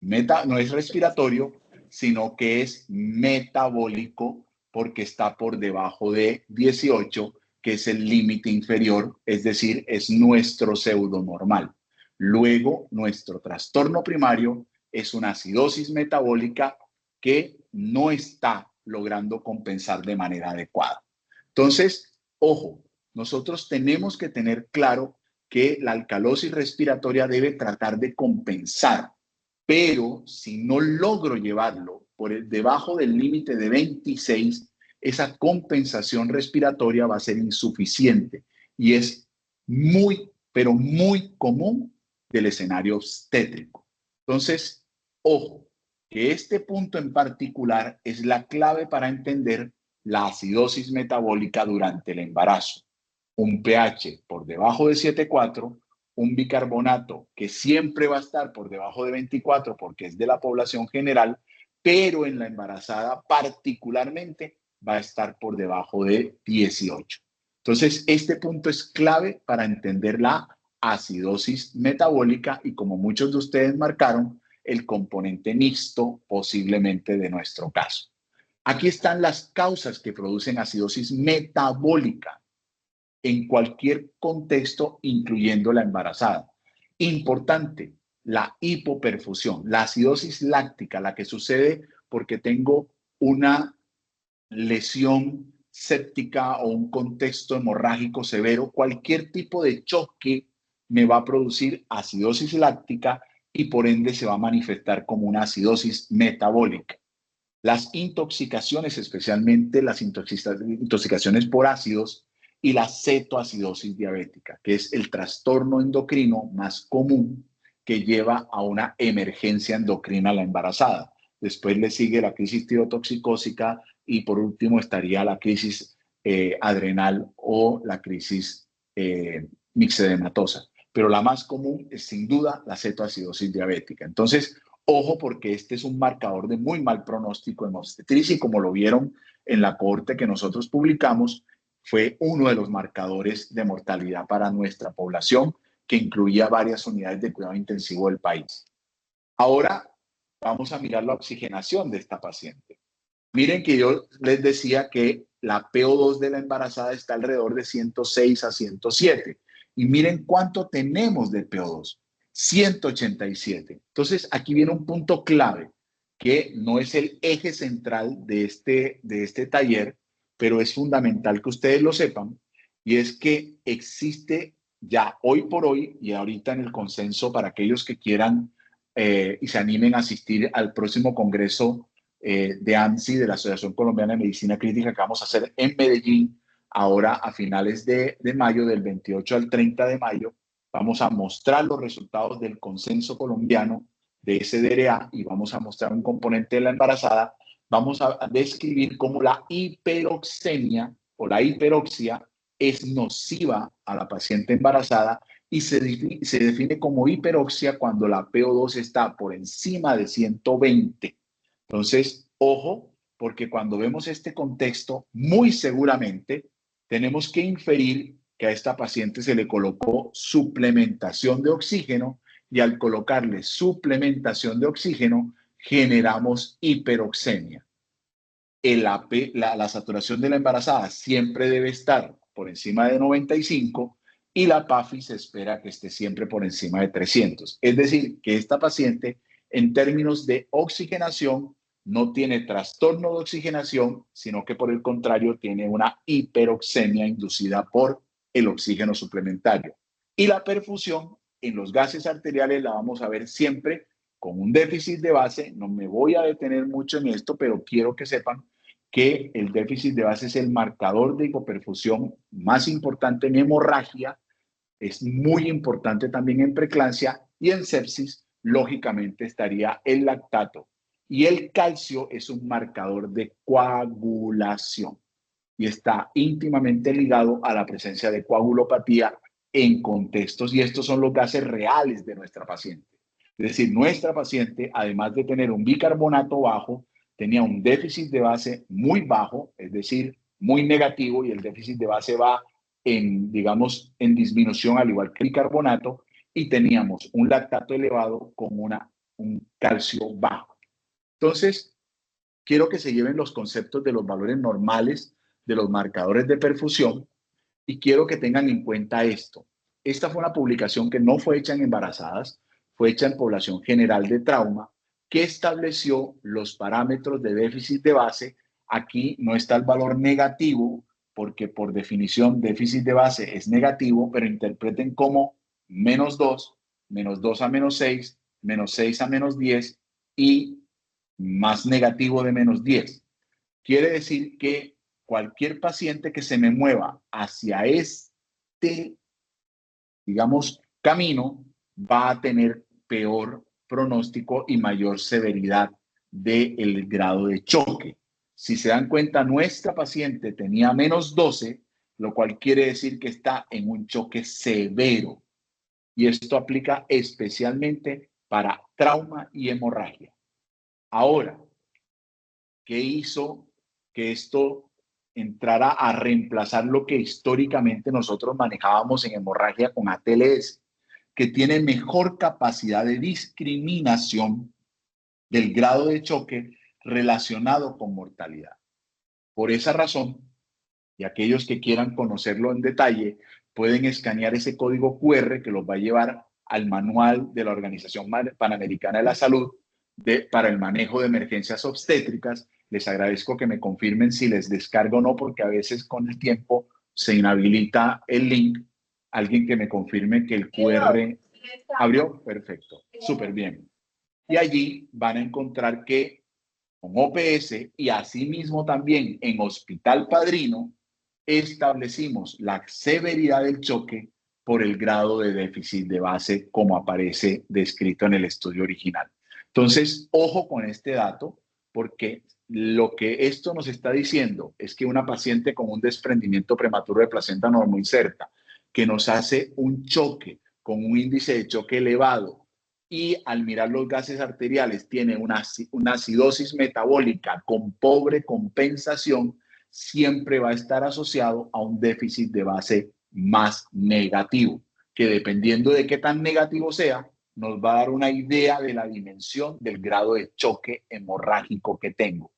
respiratorio, sino que es metabólico, porque está por debajo de 18, que es el límite inferior, es decir, es nuestro pseudonormal. Luego, nuestro trastorno primario es una acidosis metabólica que no está logrando compensar de manera adecuada. Entonces, ojo, nosotros tenemos que tener claro que la alcalosis respiratoria debe tratar de compensar, pero si no logro llevarlo por debajo del límite de 26, esa compensación respiratoria va a ser insuficiente y es muy, pero muy común del escenario obstétrico. Entonces, ojo, que este punto en particular es la clave para entender la acidosis metabólica durante el embarazo. Un pH por debajo de 7,4, un bicarbonato que siempre va a estar por debajo de 24 porque es de la población general, pero en la embarazada particularmente va a estar por debajo de 18. Entonces, este punto es clave para entender la acidosis metabólica y, como muchos de ustedes marcaron, el componente mixto posiblemente de nuestro caso. Aquí están las causas que producen acidosis metabólica en cualquier contexto, incluyendo la embarazada. Importante, la hipoperfusión, la acidosis láctica, la que sucede porque tengo una lesión séptica o un contexto hemorrágico severo, cualquier tipo de choque me va a producir acidosis láctica y por ende se va a manifestar como una acidosis metabólica. Las intoxicaciones, especialmente las intoxicaciones por ácidos y la cetoacidosis diabética, que es el trastorno endocrino más común que lleva a una emergencia endocrina a la embarazada. Después le sigue la crisis tirotoxicósica y por último estaría la crisis adrenal o la crisis mixedematosa. Pero la más común es sin duda la cetoacidosis diabética. Entonces, ojo, porque este es un marcador de muy mal pronóstico en obstetricia y como lo vieron en la cohorte que nosotros publicamos, fue uno de los marcadores de mortalidad para nuestra población, que incluía varias unidades de cuidado intensivo del país. Ahora vamos a mirar la oxigenación de esta paciente. Miren que yo les decía que la PO2 de la embarazada está alrededor de 106 a 107. Y miren cuánto tenemos de PO2. 187. Entonces, aquí viene un punto clave, que no es el eje central de este taller, pero es fundamental que ustedes lo sepan, y es que existe ya hoy por hoy, y ahorita en el consenso para aquellos que quieran y se animen a asistir al próximo congreso de ANSI, de la Asociación Colombiana de Medicina Crítica, que vamos a hacer en Medellín, ahora a finales de mayo, del 28 al 30 de mayo. Vamos a mostrar los resultados del consenso colombiano de SDRA y vamos a mostrar un componente de la embarazada. Vamos a describir cómo la hiperoxemia o la hiperoxia es nociva a la paciente embarazada y se define como hiperoxia cuando la PO2 está por encima de 120. Entonces, ojo, porque cuando vemos este contexto, muy seguramente tenemos que inferir que a esta paciente se le colocó suplementación de oxígeno y al colocarle suplementación de oxígeno generamos hiperoxemia. La saturación de la embarazada siempre debe estar por encima de 95 y la PAFI se espera que esté siempre por encima de 300. Es decir, que esta paciente en términos de oxigenación no tiene trastorno de oxigenación, sino que por el contrario tiene una hiperoxemia inducida por el oxígeno suplementario. Y la perfusión en los gases arteriales la vamos a ver siempre con un déficit de base. No me voy a detener mucho en esto, pero quiero que sepan que el déficit de base es el marcador de hipoperfusión más importante en hemorragia, es muy importante también en preeclampsia, y en sepsis, lógicamente, estaría el lactato. Y el calcio es un marcador de coagulación y está íntimamente ligado a la presencia de coagulopatía en contextos, y estos son los gases reales de nuestra paciente. Es decir, nuestra paciente, además de tener un bicarbonato bajo, tenía un déficit de base muy bajo, es decir, muy negativo, y el déficit de base va en, digamos, en disminución, al igual que el bicarbonato, y teníamos un lactato elevado con un calcio bajo. Entonces, quiero que se lleven los conceptos de los valores normales de los marcadores de perfusión, y quiero que tengan en cuenta esto. Esta fue una publicación que no fue hecha en embarazadas, fue hecha en población general de trauma, que estableció los parámetros de déficit de base. Aquí no está el valor negativo, porque por definición déficit de base es negativo, pero interpreten como -2, -2 a -6, -6 a -10 y más negativo de -10. Quiere decir que cualquier paciente que se me mueva hacia este, digamos, camino, va a tener peor pronóstico y mayor severidad del grado de choque. Si se dan cuenta, nuestra paciente tenía -12, lo cual quiere decir que está en un choque severo. Y esto aplica especialmente para trauma y hemorragia. Ahora, ¿qué hizo que esto entrara a reemplazar lo que históricamente nosotros manejábamos en hemorragia con ATLS, que tiene mejor capacidad de discriminación del grado de choque relacionado con mortalidad? Por esa razón, y aquellos que quieran conocerlo en detalle, pueden escanear ese código QR que los va a llevar al manual de la Organización Panamericana de la Salud para el manejo de emergencias obstétricas. Les agradezco que me confirmen si les descargo o no, porque a veces con el tiempo se inhabilita el link. Alguien que me confirme que el QR abrió. Perfecto, súper bien. Y allí van a encontrar que con OPS y asimismo también en Hospital Padrino establecimos la severidad del choque por el grado de déficit de base, como aparece descrito en el estudio original. Entonces, ojo con este dato, porque lo que esto nos está diciendo es que una paciente con un desprendimiento prematuro de placenta normoinserta, que nos hace un choque con un índice de choque elevado, y al mirar los gases arteriales tiene una acidosis metabólica con pobre compensación, siempre va a estar asociado a un déficit de base más negativo, que dependiendo de qué tan negativo sea, nos va a dar una idea de la dimensión del grado de choque hemorrágico que tengo.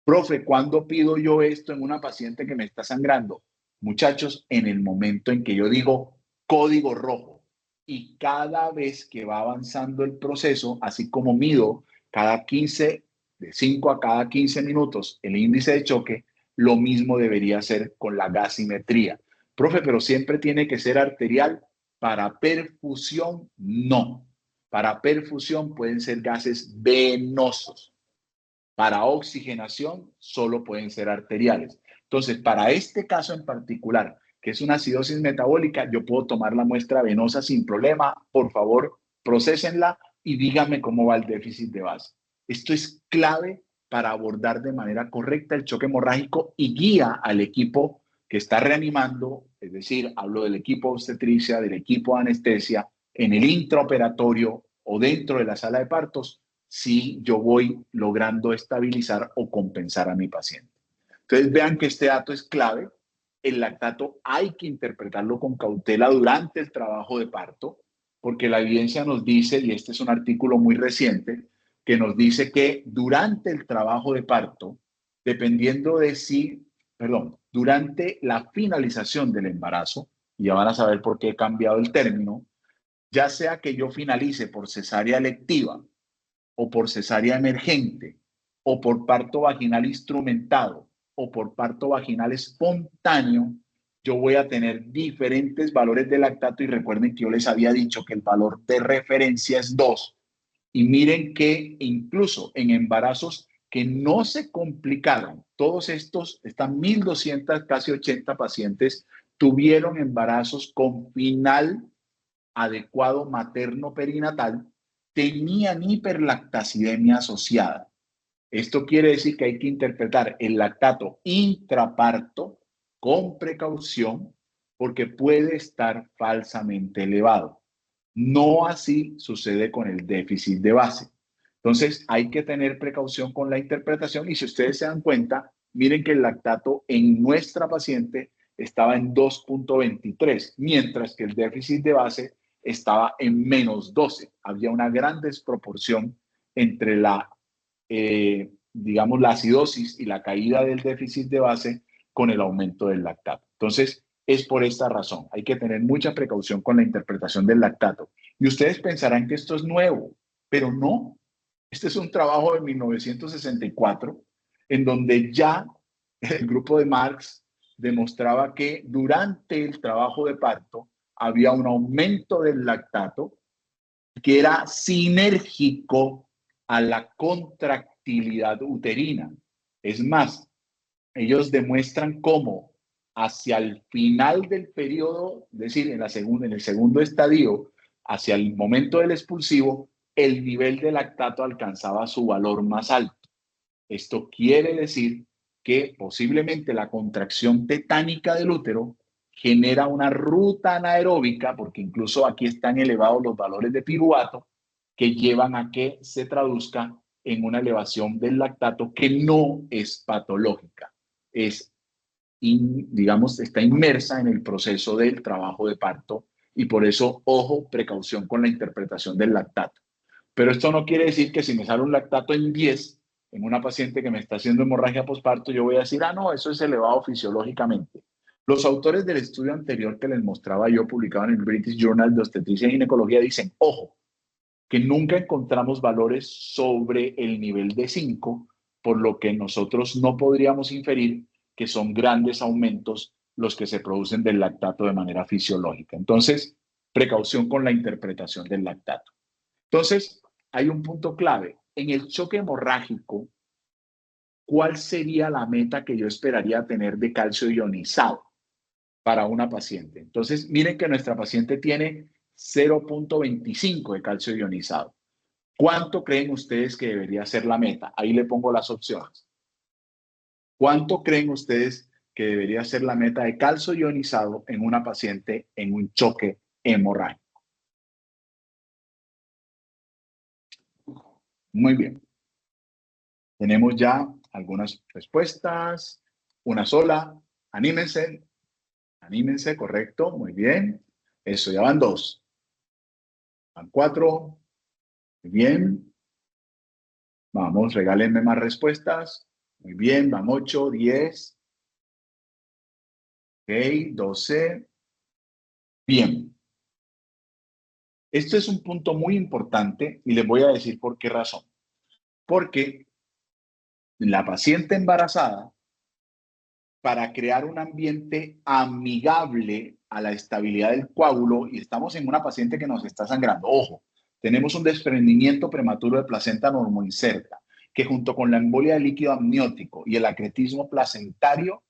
Profe, ¿cuándo pido yo esto en una paciente que me está sangrando? Muchachos, en el momento en que yo digo código rojo, y cada vez que va avanzando el proceso, así como mido de 5 a cada 15 minutos el índice de choque, lo mismo debería ser con la gasimetría. Profe, pero siempre tiene que ser arterial. Para perfusión, no. Para perfusión pueden ser gases venosos. Para oxigenación, solo pueden ser arteriales. Entonces, para este caso en particular, que es una acidosis metabólica, yo puedo tomar la muestra venosa sin problema. Por favor, procesenla y díganme cómo va el déficit de base. Esto es clave para abordar de manera correcta el choque hemorrágico y guía al equipo que está reanimando, es decir, hablo del equipo obstetricia, del equipo de anestesia, en el intraoperatorio o dentro de la sala de partos, si yo voy logrando estabilizar o compensar a mi paciente. Entonces vean que este dato es clave. El lactato hay que interpretarlo con cautela durante el trabajo de parto, porque la evidencia nos dice, y este es un artículo muy reciente, que nos dice que durante el trabajo de parto, dependiendo de durante la finalización del embarazo, y ya van a saber por qué he cambiado el término, ya sea que yo finalice por cesárea electiva o por cesárea emergente o por parto vaginal instrumentado o por parto vaginal espontáneo, yo voy a tener diferentes valores de lactato, y recuerden que yo les había dicho que el valor de referencia es 2. Y miren que incluso en embarazos que no se complicaron. Todos estas 1.200, casi 80 pacientes tuvieron embarazos con final adecuado materno-perinatal, tenían hiperlactacidemia asociada. Esto quiere decir que hay que interpretar el lactato intraparto con precaución porque puede estar falsamente elevado. No así sucede con el déficit de base. Entonces hay que tener precaución con la interpretación y si ustedes se dan cuenta, miren que el lactato en nuestra paciente estaba en 2.23, mientras que el déficit de base estaba en -12. Había una gran desproporción entre digamos, la acidosis y la caída del déficit de base con el aumento del lactato. Entonces, es por esta razón. Hay que tener mucha precaución con la interpretación del lactato. Y ustedes pensarán que esto es nuevo, pero no. Este es un trabajo de 1964, en donde ya el grupo de Marx demostraba que durante el trabajo de parto había un aumento del lactato que era sinérgico a la contractilidad uterina. Es más, ellos demuestran cómo hacia el final del periodo, es decir, en el segundo estadio, hacia el momento del expulsivo, el nivel de lactato alcanzaba su valor más alto. Esto quiere decir que posiblemente la contracción tetánica del útero genera una ruta anaeróbica, porque incluso aquí están elevados los valores de piruvato, que llevan a que se traduzca en una elevación del lactato que no es patológica, digamos, está inmersa en el proceso del trabajo de parto y por eso, ojo, precaución con la interpretación del lactato. Pero esto no quiere decir que si me sale un lactato en 10, en una paciente que me está haciendo hemorragia posparto, yo voy a decir, ah, no, eso es elevado fisiológicamente. Los autores del estudio anterior que les mostraba yo, publicado en el British Journal de Obstetricia y Ginecología, dicen, ojo, que nunca encontramos valores sobre el nivel de 5, por lo que nosotros no podríamos inferir que son grandes aumentos los que se producen del lactato de manera fisiológica. Entonces, precaución con la interpretación del lactato. Entonces, hay un punto clave. En el choque hemorrágico, ¿cuál sería la meta que yo esperaría tener de calcio ionizado para una paciente? Entonces, miren que nuestra paciente tiene 0.25 de calcio ionizado. ¿Cuánto creen ustedes que debería ser la meta? Ahí le pongo las opciones. ¿Cuánto creen ustedes que debería ser la meta de calcio ionizado en una paciente en un choque hemorrágico? Muy bien. Tenemos ya algunas respuestas. Una sola. Anímense. Anímense, correcto. Muy bien. Eso, ya van 2. Van 4. Muy bien. Vamos, regálenme más respuestas. Muy bien, van 8, 10. Ok, 12. Bien. Esto es un punto muy importante y les voy a decir por qué razón. Porque la paciente embarazada, para crear un ambiente amigable a la estabilidad del coágulo, y estamos en una paciente que nos está sangrando, ojo, tenemos un desprendimiento prematuro de placenta normoinserta, que junto con la embolia de líquido amniótico y el acretismo placentario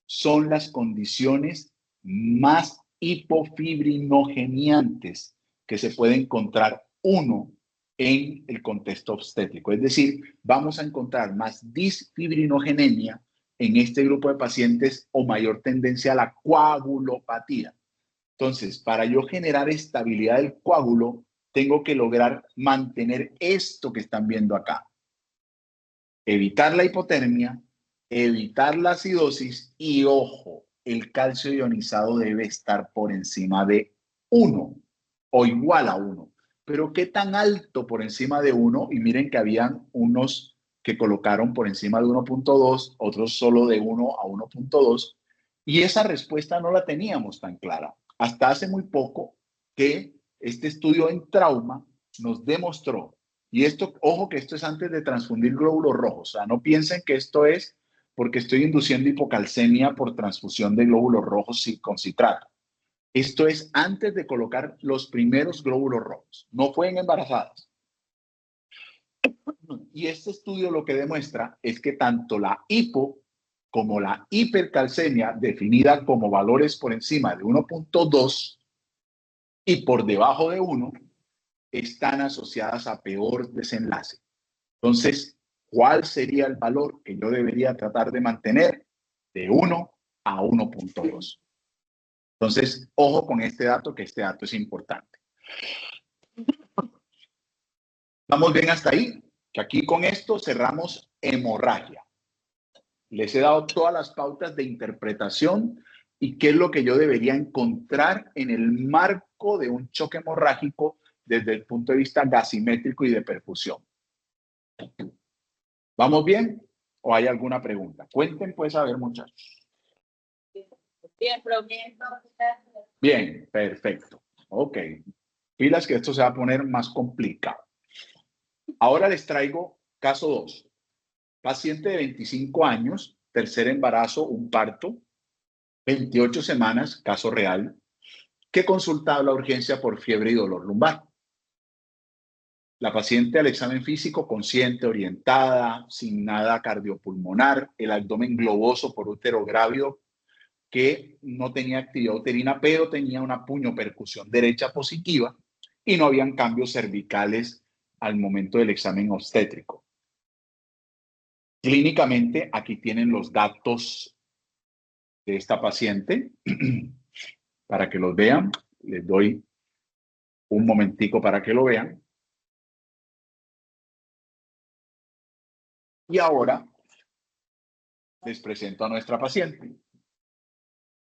son las condiciones más hipofibrinogenantes que se puede encontrar uno en el contexto obstétrico. Es decir, vamos a encontrar más disfibrinogenia en este grupo de pacientes o mayor tendencia a la coagulopatía. Entonces, para yo generar estabilidad del coágulo, tengo que lograr mantener esto que están viendo acá. Evitar la hipotermia, evitar la acidosis y, ojo, el calcio ionizado debe estar por encima de 1 o igual a 1. Pero ¿qué tan alto por encima de 1? Y miren que habían unos que colocaron por encima de 1.2, otros solo de 1 a 1.2. Y esa respuesta no la teníamos tan clara. Hasta hace muy poco que este estudio en trauma nos demostró, y esto, ojo que esto es antes de transfundir glóbulos rojos, o sea, no piensen que esto es porque estoy induciendo hipocalcemia por transfusión de glóbulos rojos con citrato. Esto es antes de colocar los primeros glóbulos rojos, no fue en embarazadas. Y este estudio lo que demuestra es que tanto la hipo como la hipercalcemia, definida como valores por encima de 1.2 y por debajo de 1, están asociadas a peor desenlace. Entonces, ¿cuál sería el valor que yo debería tratar de mantener? De 1 a 1.2. Entonces, ojo con este dato, que este dato es importante. ¿Vamos bien hasta ahí? Que aquí con esto cerramos hemorragia. Les he dado todas las pautas de interpretación y qué es lo que yo debería encontrar en el marco de un choque hemorrágico desde el punto de vista gasimétrico y de perfusión. ¿Vamos bien? ¿O hay alguna pregunta? Cuenten pues, a ver, muchachos. Bien, profe. Bien, perfecto. Ok. Pilas que esto se va a poner más complicado. Ahora les traigo caso 2. Paciente de 25 años, tercer embarazo, un parto, 28 semanas, caso real, que consultaba a la urgencia por fiebre y dolor lumbar. La paciente al examen físico consciente, orientada, sin nada cardiopulmonar, el abdomen globoso por útero grávido, que no tenía actividad uterina, pero tenía una puñopercusión derecha positiva y no habían cambios cervicales al momento del examen obstétrico. Clínicamente, aquí tienen los datos de esta paciente para que los vean. Les doy un momentico para que lo vean. Y ahora les presento a nuestra paciente.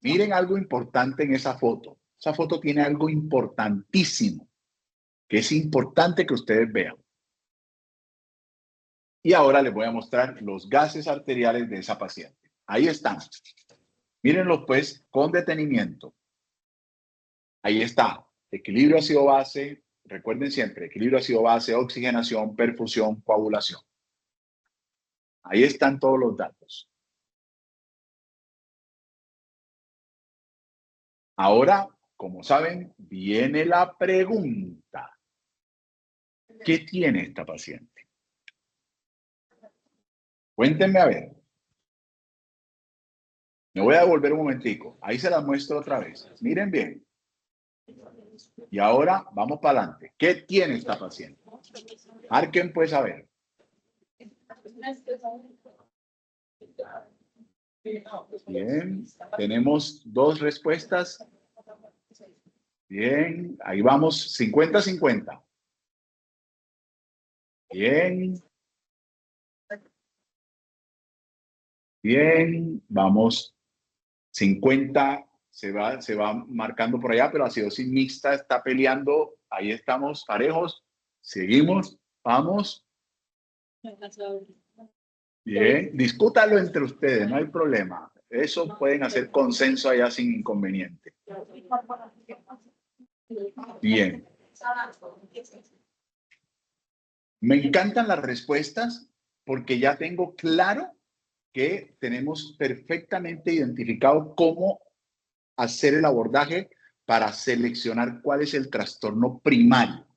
Miren algo importante en esa foto. Esa foto tiene algo importantísimo, que es importante que ustedes vean. Y ahora les voy a mostrar los gases arteriales de esa paciente. Ahí están. Mírenlos pues con detenimiento. Ahí está. Equilibrio ácido-base. Recuerden siempre, equilibrio ácido-base, oxigenación, perfusión, coagulación. Ahí están todos los datos. Ahora, como saben, viene la pregunta. ¿Qué tiene esta paciente? Cuéntenme a ver. Me voy a devolver un momentico. Ahí se las muestro otra vez. Miren bien. Y ahora vamos para adelante. ¿Qué tiene esta paciente? Marquen pues a ver. Bien. Tenemos dos respuestas. Bien. Ahí vamos. 50-50. Bien. Bien. Vamos. 50. Se va marcando por allá, pero acidosis mixta está peleando. Ahí estamos parejos. Seguimos. Vamos. Bien. Discútalo entre ustedes, no hay problema. Eso pueden hacer consenso allá sin inconveniente. Bien. Me encantan las respuestas porque ya tengo claro que tenemos perfectamente identificado cómo hacer el abordaje para seleccionar cuál es el trastorno primario.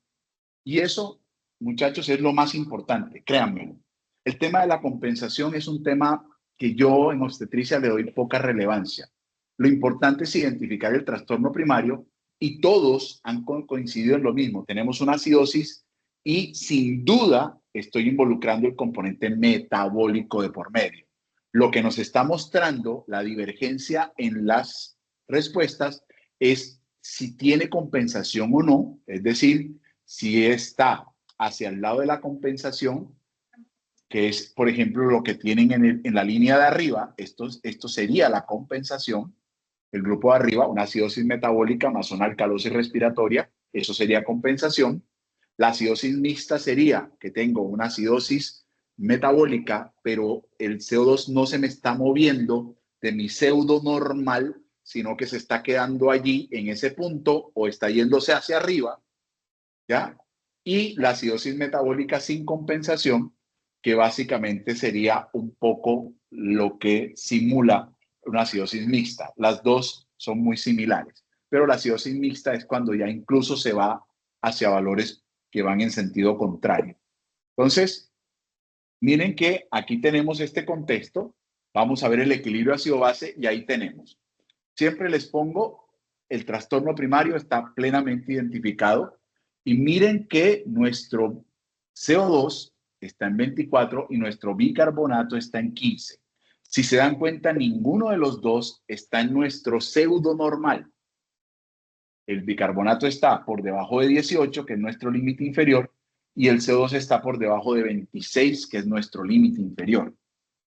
Y eso, muchachos, es lo más importante, créanme. El tema de la compensación es un tema que yo en obstetricia le doy poca relevancia. Lo importante es identificar el trastorno primario y todos han coincidido en lo mismo. Tenemos una acidosis y sin duda estoy involucrando el componente metabólico de por medio. Lo que nos está mostrando la divergencia en las respuestas es si tiene compensación o no, es decir, si está hacia el lado de la compensación, que es, por ejemplo, lo que tienen en la línea de arriba, esto sería la compensación, el grupo de arriba, una acidosis metabólica más una alcalosis respiratoria, eso sería compensación. La acidosis mixta sería que tengo una acidosis metabólica, pero el CO2 no se me está moviendo de mi pseudo normal, sino que se está quedando allí en ese punto o está yéndose hacia arriba, ¿ya? Y la acidosis metabólica sin compensación, que básicamente sería un poco lo que simula una acidosis mixta. Las dos son muy similares, pero la acidosis mixta es cuando ya incluso se va hacia valores que van en sentido contrario. Entonces, Miren que aquí tenemos este contexto. Vamos a ver el equilibrio ácido-base y ahí tenemos. Siempre les pongo el trastorno primario está plenamente identificado y miren que nuestro CO2 está en 24 y nuestro bicarbonato está en 15. Si se dan cuenta, ninguno de los dos está en nuestro pseudo normal. El bicarbonato está por debajo de 18, que es nuestro límite inferior, y el CO2 está por debajo de 26, que es nuestro límite inferior.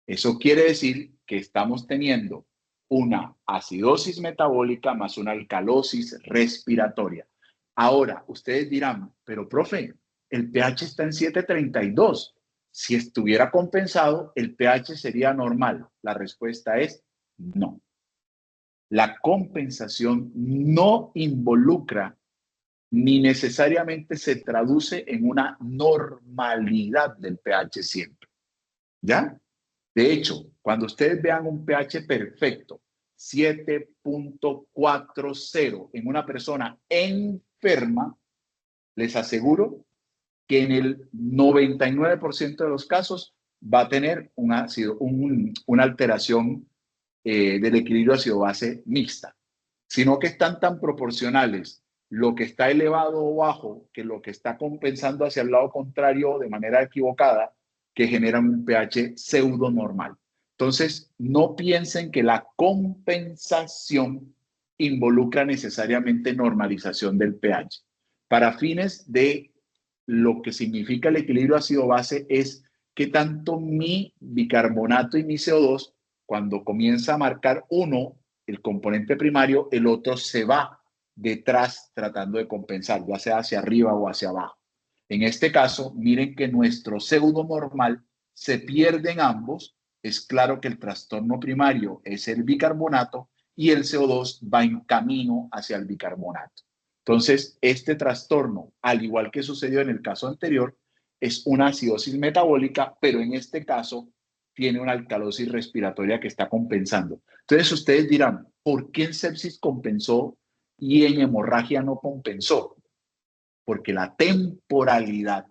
Eso quiere decir que estamos teniendo una acidosis metabólica más una alcalosis respiratoria. Ahora, ustedes dirán, pero profe, el pH está en 7.32. Si estuviera compensado, el pH sería normal. La respuesta es no. La compensación no involucra ni necesariamente se traduce en una normalidad del pH siempre. ¿Ya? De hecho, cuando ustedes vean un pH perfecto, 7.40 en una persona enferma, les aseguro que en el 99% de los casos va a tener una alteración del equilibrio ácido-base mixta, sino que están tan proporcionales lo que está elevado o bajo que lo que está compensando hacia el lado contrario de manera equivocada, que generan un pH pseudo normal. Entonces, no piensen que la compensación involucra necesariamente normalización del pH. Para fines de lo que significa el equilibrio ácido-base es que tanto mi bicarbonato y mi CO2, cuando comienza a marcar uno, el componente primario, el otro se va detrás tratando de compensar, ya sea hacia arriba o hacia abajo. En este caso, miren que nuestro pseudo normal se pierde en ambos. Es claro que el trastorno primario es el bicarbonato y el CO2 va en camino hacia el bicarbonato. Entonces, este trastorno, al igual que sucedió en el caso anterior, es una acidosis metabólica, pero en este caso tiene una alcalosis respiratoria que está compensando. Entonces, ustedes dirán, ¿por qué en sepsis compensó y en hemorragia no compensó? Porque la temporalidad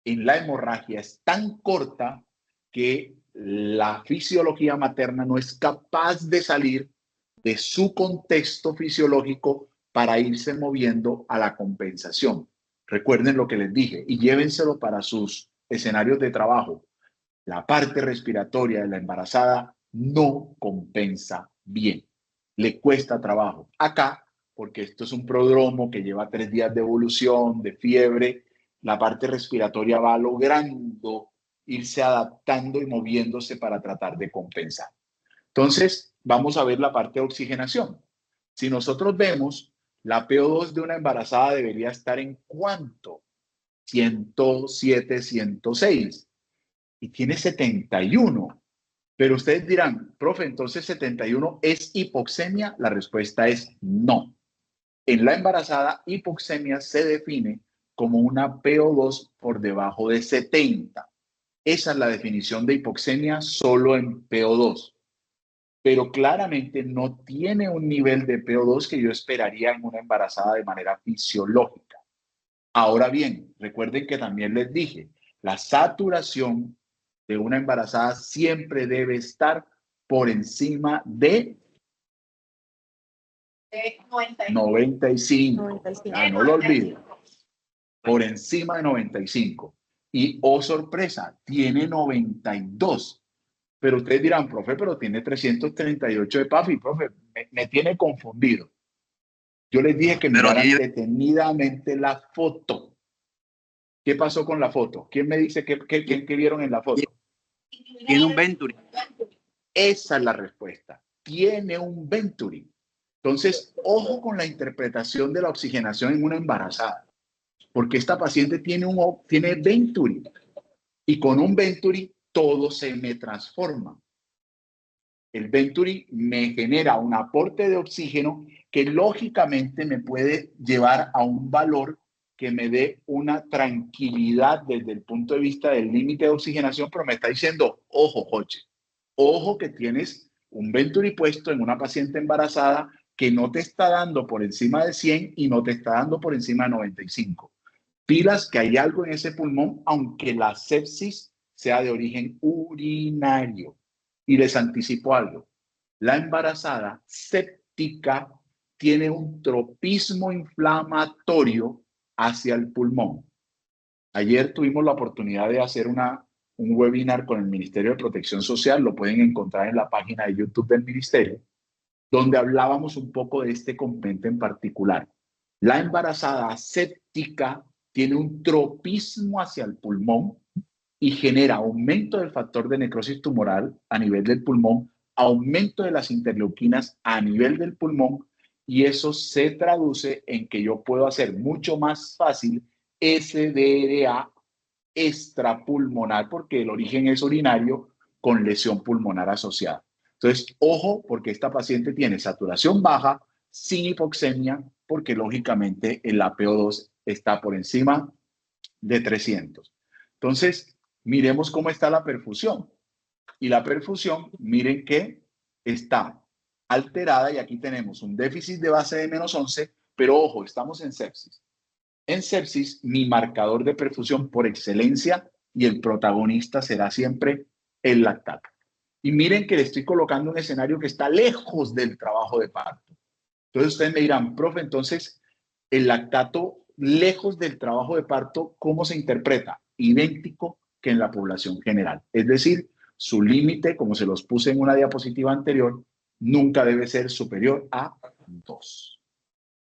en la hemorragia es tan corta que la fisiología materna no es capaz de salir de su contexto fisiológico para irse moviendo a la compensación. Recuerden lo que les dije y llévenselo para sus escenarios de trabajo. La parte respiratoria de la embarazada no compensa bien. Le cuesta trabajo. Acá, porque esto es un prodromo que lleva 3 días de evolución, de fiebre, la parte respiratoria va logrando irse adaptando y moviéndose para tratar de compensar. Entonces, vamos a ver la parte de oxigenación. Si nosotros vemos, la PO2 de una embarazada debería estar en ¿cuánto? 107, 106. Y tiene 71. Pero ustedes dirán, profe, entonces 71 es hipoxemia. La respuesta es no. En la embarazada, hipoxemia se define como una PO2 por debajo de 70. Esa es la definición de hipoxemia solo en PO2. Pero claramente no tiene un nivel de PO2 que yo esperaría en una embarazada de manera fisiológica. Ahora bien, recuerden que también les dije, la saturación de una embarazada siempre debe estar por encima de 95. No lo olviden. Por encima de 95. Y, oh sorpresa, tiene 92. Pero ustedes dirán, profe, pero tiene 338 de PAFI. Profe, me tiene confundido. Yo les dije que miraran detenidamente la foto. ¿Qué pasó con la foto? ¿Quién me dice qué vieron en la foto? Tiene un Venturi. Esa es la respuesta. Tiene un Venturi. Entonces, ojo con la interpretación de la oxigenación en una embarazada, porque esta paciente tiene Venturi y con un Venturi todo se me transforma. El Venturi me genera un aporte de oxígeno que lógicamente me puede llevar a un valor que me dé una tranquilidad desde el punto de vista del límite de oxigenación, pero me está diciendo, ojo, Joche, ojo que tienes un Venturi puesto en una paciente embarazada que no te está dando por encima de 100 y no te está dando por encima de 95. Pilas que hay algo en ese pulmón, aunque la sepsis sea de origen urinario. Y les anticipo algo. La embarazada séptica tiene un tropismo inflamatorio hacia el pulmón. Ayer tuvimos la oportunidad de hacer un webinar con el Ministerio de Protección Social, lo pueden encontrar en la página de YouTube del Ministerio, donde hablábamos un poco de este componente en particular. La embarazada séptica tiene un tropismo hacia el pulmón y genera aumento del factor de necrosis tumoral a nivel del pulmón, aumento de las interleuquinas a nivel del pulmón, y eso se traduce en que yo puedo hacer mucho más fácil SDRA extrapulmonar, porque el origen es urinario con lesión pulmonar asociada. Entonces, ojo, porque esta paciente tiene saturación baja, sin hipoxemia, porque lógicamente el APO2 está por encima de 300. Entonces, miremos cómo está la perfusión. Y la perfusión, miren que está alterada, y aquí tenemos un déficit de base de -11, pero ojo, estamos en sepsis. En sepsis, mi marcador de perfusión por excelencia y el protagonista será siempre el lactato. Y miren que le estoy colocando un escenario que está lejos del trabajo de parto. Entonces ustedes me dirán, profe, entonces el lactato lejos del trabajo de parto, ¿cómo se interpreta? Idéntico que en la población general. Es decir, su límite, como se los puse en una diapositiva anterior, nunca debe ser superior a 2.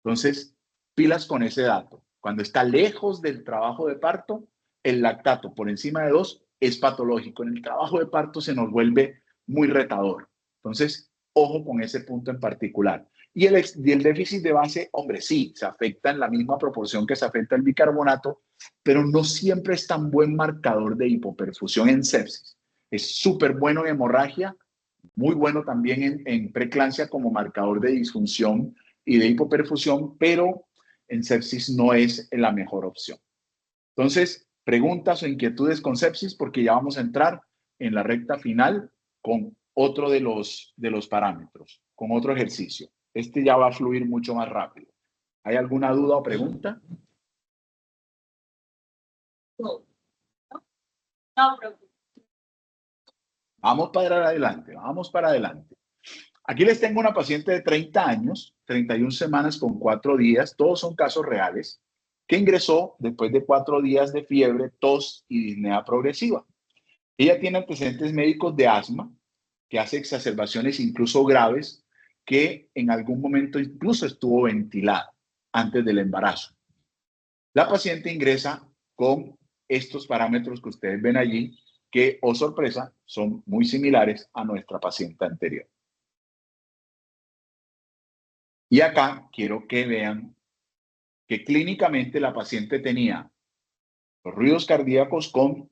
Entonces, pilas con ese dato. Cuando está lejos del trabajo de parto, el lactato por encima de 2 es patológico. En el trabajo de parto se nos vuelve muy retador. Entonces, ojo con ese punto en particular. Y el déficit de base, hombre, sí, se afecta en la misma proporción que se afecta el bicarbonato, pero no siempre es tan buen marcador de hipoperfusión en sepsis. Es súper bueno en hemorragia, muy bueno también en preeclampsia como marcador de disfunción y de hipoperfusión, pero en sepsis no es la mejor opción. Entonces, preguntas o inquietudes con sepsis, porque ya vamos a entrar en la recta final con otro de los parámetros, con otro ejercicio. Este ya va a fluir mucho más rápido. ¿Hay alguna duda o pregunta? No, no, profe. Vamos para adelante, vamos para adelante. Aquí les tengo una paciente de 30 años, 31 semanas con 4 días, todos son casos reales, que ingresó después de 4 días de fiebre, tos y disnea progresiva. Ella tiene antecedentes médicos de asma, que hace exacerbaciones incluso graves, que en algún momento incluso estuvo ventilada antes del embarazo. La paciente ingresa con estos parámetros que ustedes ven allí, que, oh sorpresa, son muy similares a nuestra paciente anterior. Y acá quiero que vean que clínicamente la paciente tenía los ruidos cardíacos con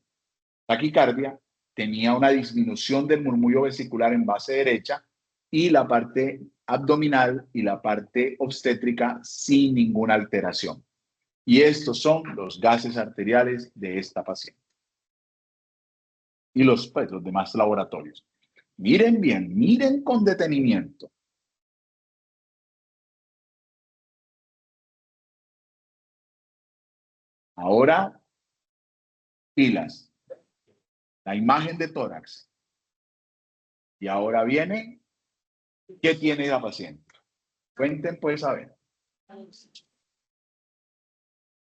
taquicardia, tenía una disminución del murmullo vesicular en base derecha y la parte abdominal y la parte obstétrica sin ninguna alteración. Y estos son los gases arteriales de esta paciente. Y los demás laboratorios. Miren bien, miren con detenimiento. Ahora, pilas. La imagen de tórax. Y ahora viene, ¿qué tiene la paciente? Cuenten pues a ver.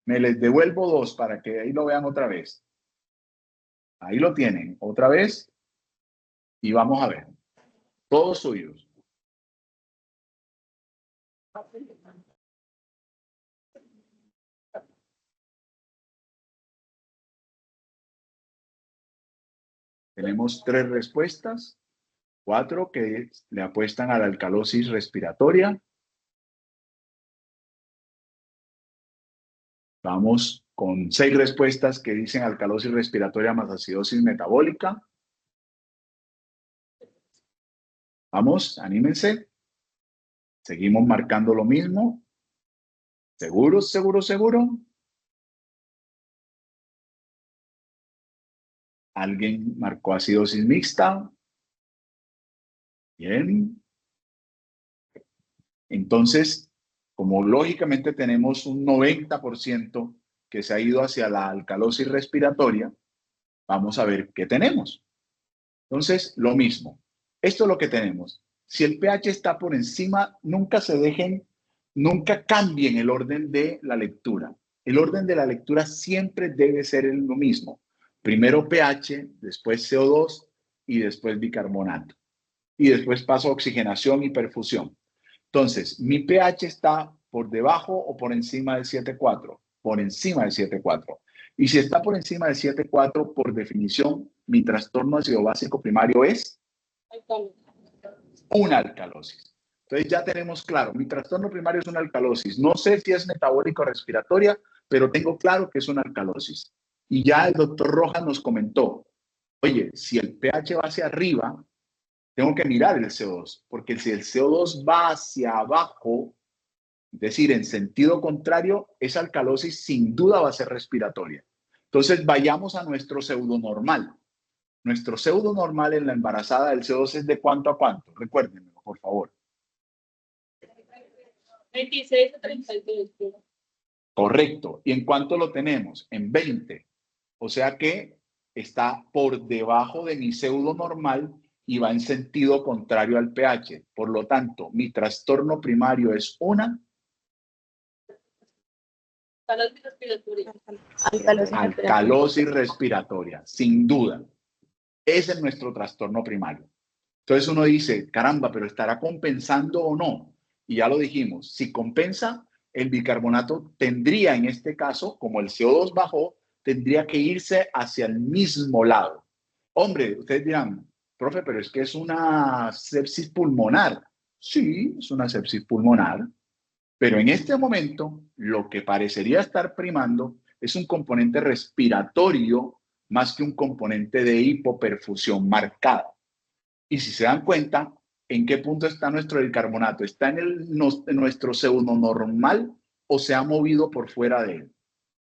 Me les devuelvo 2 para que ahí lo vean otra vez. Ahí lo tienen, otra vez. Y vamos a ver. Todos suyos. Tenemos 3 respuestas. 4 que le apuestan a la alcalosis respiratoria. Vamos con 6 respuestas que dicen alcalosis respiratoria más acidosis metabólica. Vamos, anímense. Seguimos marcando lo mismo. ¿Seguro, seguro, seguro? ¿Alguien marcó acidosis mixta? Bien. Entonces, como lógicamente tenemos un 90% que se ha ido hacia la alcalosis respiratoria, Vamos a ver qué tenemos. Entonces, lo mismo. Esto es lo que tenemos. Si el pH está por encima, nunca cambien el orden de la lectura. El orden de la lectura siempre debe ser lo mismo. Primero pH, después CO2 y después bicarbonato. Y después paso a oxigenación y perfusión. Entonces, mi pH está por debajo o por encima de 7,4. Por encima de 7,4. Y si está por encima de 7,4, por definición, mi trastorno ácido básico primario es una alcalosis. Entonces ya tenemos claro, mi trastorno primario es una alcalosis. No sé si es metabólica o respiratoria, pero tengo claro que es una alcalosis. Y ya el doctor Rojas nos comentó, oye, si el pH va hacia arriba, tengo que mirar el CO2, porque si el CO2 va hacia abajo, es decir, en sentido contrario, esa alcalosis sin duda va a ser respiratoria. Entonces vayamos a nuestro pseudonormal. Nuestro pseudonormal en la embarazada del CO2 es de ¿cuánto a cuánto? Recuérdenmelo, por favor. 26 a 32. Correcto. ¿Y en cuánto lo tenemos? En 20. O sea que está por debajo de mi pseudonormal y va en sentido contrario al pH. Por lo tanto, mi trastorno primario es una alcalosis respiratoria, sin duda. Ese es nuestro trastorno primario. Entonces uno dice, caramba, pero ¿estará compensando o no? Y ya lo dijimos, si compensa, el bicarbonato tendría en este caso, como el CO2 bajó, tendría que irse hacia el mismo lado. Hombre, ustedes dirán, profe, pero es que es una sepsis pulmonar. Sí, es una sepsis pulmonar, pero en este momento lo que parecería estar primando es un componente respiratorio más que un componente de hipoperfusión marcada. Y si se dan cuenta, ¿en qué punto está nuestro bicarbonato? ¿Está en nuestro pseudonormal o se ha movido por fuera de él?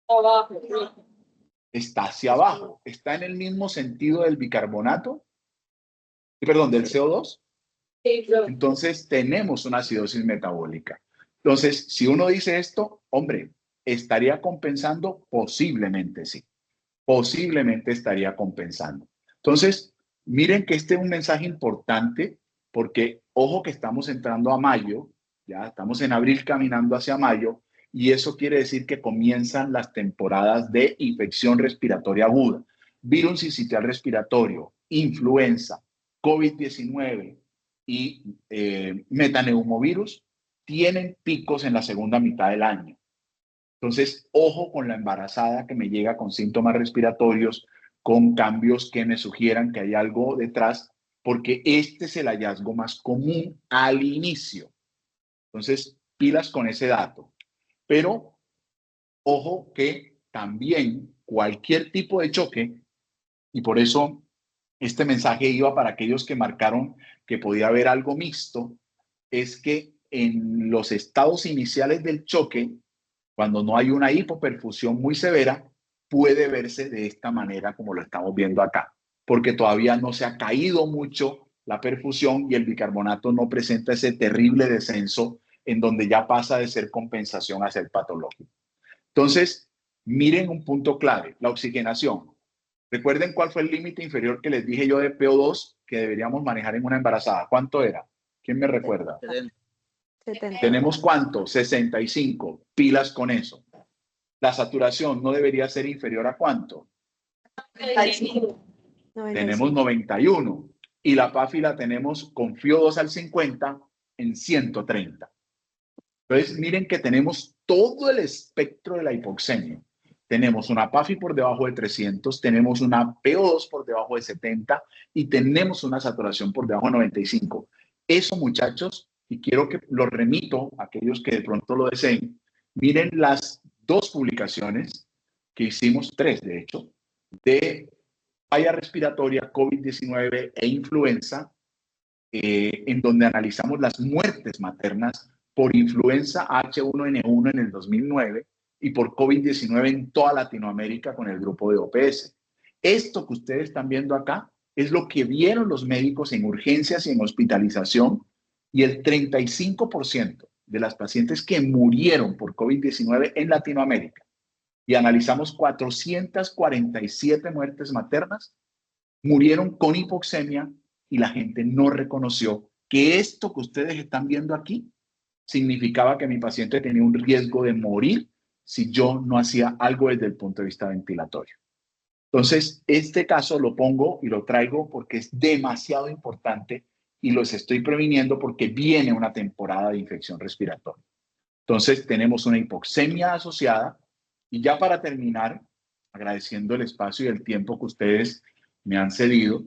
Abajo. Está hacia abajo. ¿Está en el mismo sentido del bicarbonato? Perdón, del CO2. Sí, profe. Entonces tenemos una acidosis metabólica. Entonces, si uno dice esto, hombre, ¿estaría compensando? Posiblemente sí. Posiblemente estaría compensando. Entonces, miren que este es un mensaje importante porque, ojo que estamos entrando a mayo, ya estamos en abril caminando hacia mayo, y eso quiere decir que comienzan las temporadas de infección respiratoria aguda, virus sincitial respiratorio, influenza, COVID-19 y metaneumovirus tienen picos en la segunda mitad del año. Entonces, ojo con la embarazada que me llega con síntomas respiratorios, con cambios que me sugieran que hay algo detrás, porque este es el hallazgo más común al inicio. Entonces, pilas con ese dato. Pero, ojo que también cualquier tipo de choque, y por eso este mensaje iba para aquellos que marcaron que podía haber algo mixto, es que en los estados iniciales del choque, cuando no hay una hipoperfusión muy severa, puede verse de esta manera como lo estamos viendo acá, porque todavía no se ha caído mucho la perfusión y el bicarbonato no presenta ese terrible descenso en donde ya pasa de ser compensación a ser patológico. Entonces, miren un punto clave, la oxigenación. Recuerden cuál fue el límite inferior que les dije yo de PO2 que deberíamos manejar en una embarazada. ¿Cuánto era? ¿Quién me recuerda? 70. ¿Tenemos cuánto? 65. Pilas con eso. La saturación no debería ser inferior a ¿cuánto? 95. Tenemos 91. Y la PAFI la tenemos con FIO2 al 50 en 130. Entonces, miren que tenemos todo el espectro de la hipoxemia. Tenemos una PAFI por debajo de 300, tenemos una PO2 por debajo de 70 y tenemos una saturación por debajo de 95. Eso, muchachos, y quiero que lo remito a aquellos que de pronto lo deseen, miren las dos publicaciones que hicimos, tres de hecho, de falla respiratoria, COVID-19 e influenza, en donde analizamos las muertes maternas por influenza H1N1 en el 2009 y por COVID-19 en toda Latinoamérica con el grupo de OPS. Esto que ustedes están viendo acá es lo que vieron los médicos en urgencias y en hospitalización, y el 35% de las pacientes que murieron por COVID-19 en Latinoamérica, y analizamos 447 muertes maternas, murieron con hipoxemia y la gente no reconoció que esto que ustedes están viendo aquí significaba que mi paciente tenía un riesgo de morir si yo no hacía algo desde el punto de vista ventilatorio. Entonces, este caso lo pongo y lo traigo porque es demasiado importante y los estoy previniendo porque viene una temporada de infección respiratoria. Entonces, tenemos una hipoxemia asociada y ya para terminar, agradeciendo el espacio y el tiempo que ustedes me han cedido,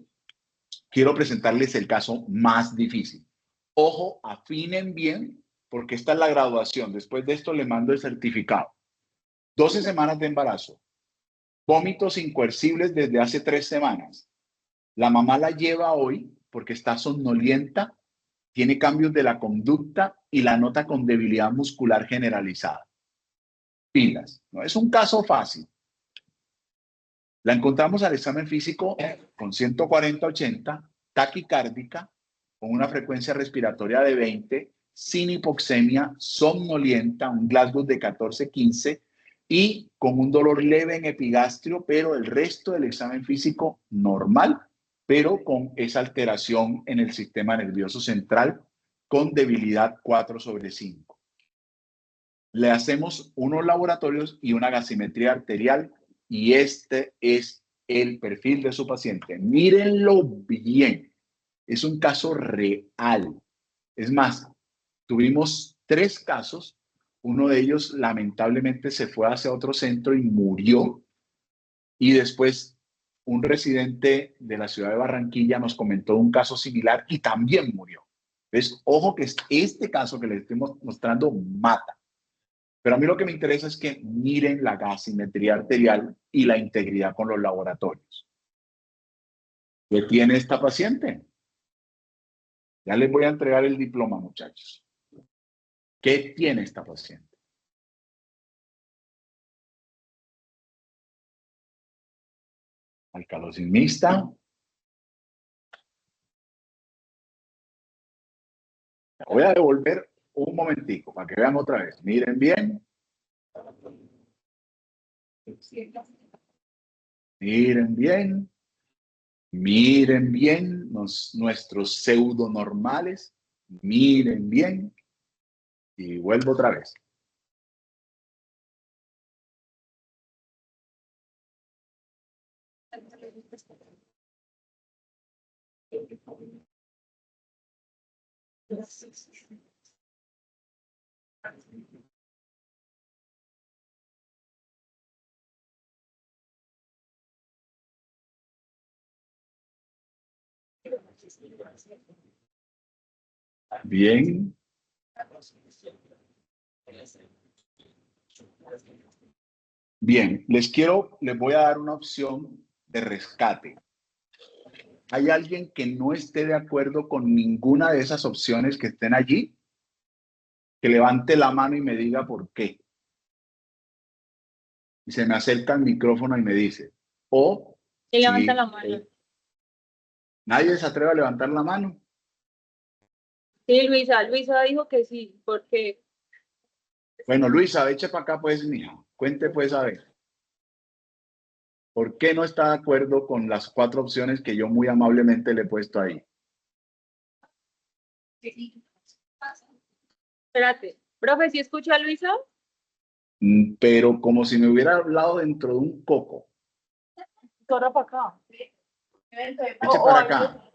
quiero presentarles el caso más difícil. Ojo, afinen bien porque esta es la graduación. Después de esto le mando el certificado. 12 semanas de embarazo. Vómitos incoercibles desde hace 3 semanas. La mamá la lleva hoy porque está somnolienta, tiene cambios de la conducta y la nota con debilidad muscular generalizada. Pilas, no es un caso fácil. La encontramos al examen físico con 140/80, taquicárdica, con una frecuencia respiratoria de 20, sin hipoxemia, somnolienta, un Glasgow de 14-15 y con un dolor leve en epigastrio, pero el resto del examen físico normal, pero con esa alteración en el sistema nervioso central con debilidad 4/5. Le hacemos unos laboratorios y una gasimetría arterial y este es el perfil de su paciente. Mírenlo bien. Es un caso real. Es más, tuvimos 3 casos. Uno de ellos lamentablemente se fue hacia otro centro y murió. Y después un residente de la ciudad de Barranquilla nos comentó un caso similar y también murió. Entonces, ojo que este caso que les estoy mostrando mata. Pero a mí lo que me interesa es que miren la gasimetría arterial y la integridad con los laboratorios. ¿Qué tiene esta paciente? Ya les voy a entregar el diploma, muchachos. ¿Qué tiene esta paciente? Alcalosis mixta. Voy a devolver un momentico para que vean otra vez. Miren bien. Miren bien. Miren bien nuestros pseudo normales. Miren bien. Y vuelvo otra vez. Bien. Bien, les voy a dar una opción de rescate. ¿Hay alguien que no esté de acuerdo con ninguna de esas opciones que estén allí? Que levante la mano y me diga por qué. Y se me acerca el micrófono y me dice, o... Y levanta la mano. ¿Nadie se atreve a levantar la mano? Sí, Luisa dijo que sí, porque... Bueno, Luisa, eche para acá pues, mija. Cuente pues a ver. ¿Por qué no está de acuerdo con las 4 opciones que yo muy amablemente le he puesto ahí? Espérate, profe, ¿sí escucha a Luisa? Pero como si me hubiera hablado dentro de un coco. Corra para acá. Eche para acá.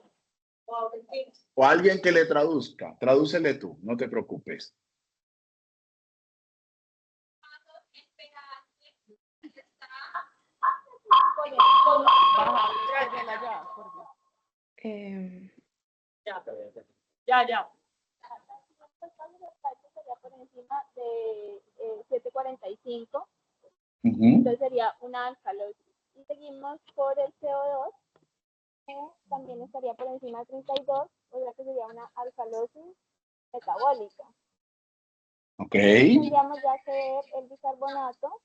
O alguien que le traduzca. Tradúcele tú, no te preocupes. Ya. Por encima de 745, Entonces sería una alcalosis. Y seguimos por el CO2, que también estaría por encima de 32, o sea que sería una alcalosis metabólica. Ok. Tendríamos ya que ver el bicarbonato,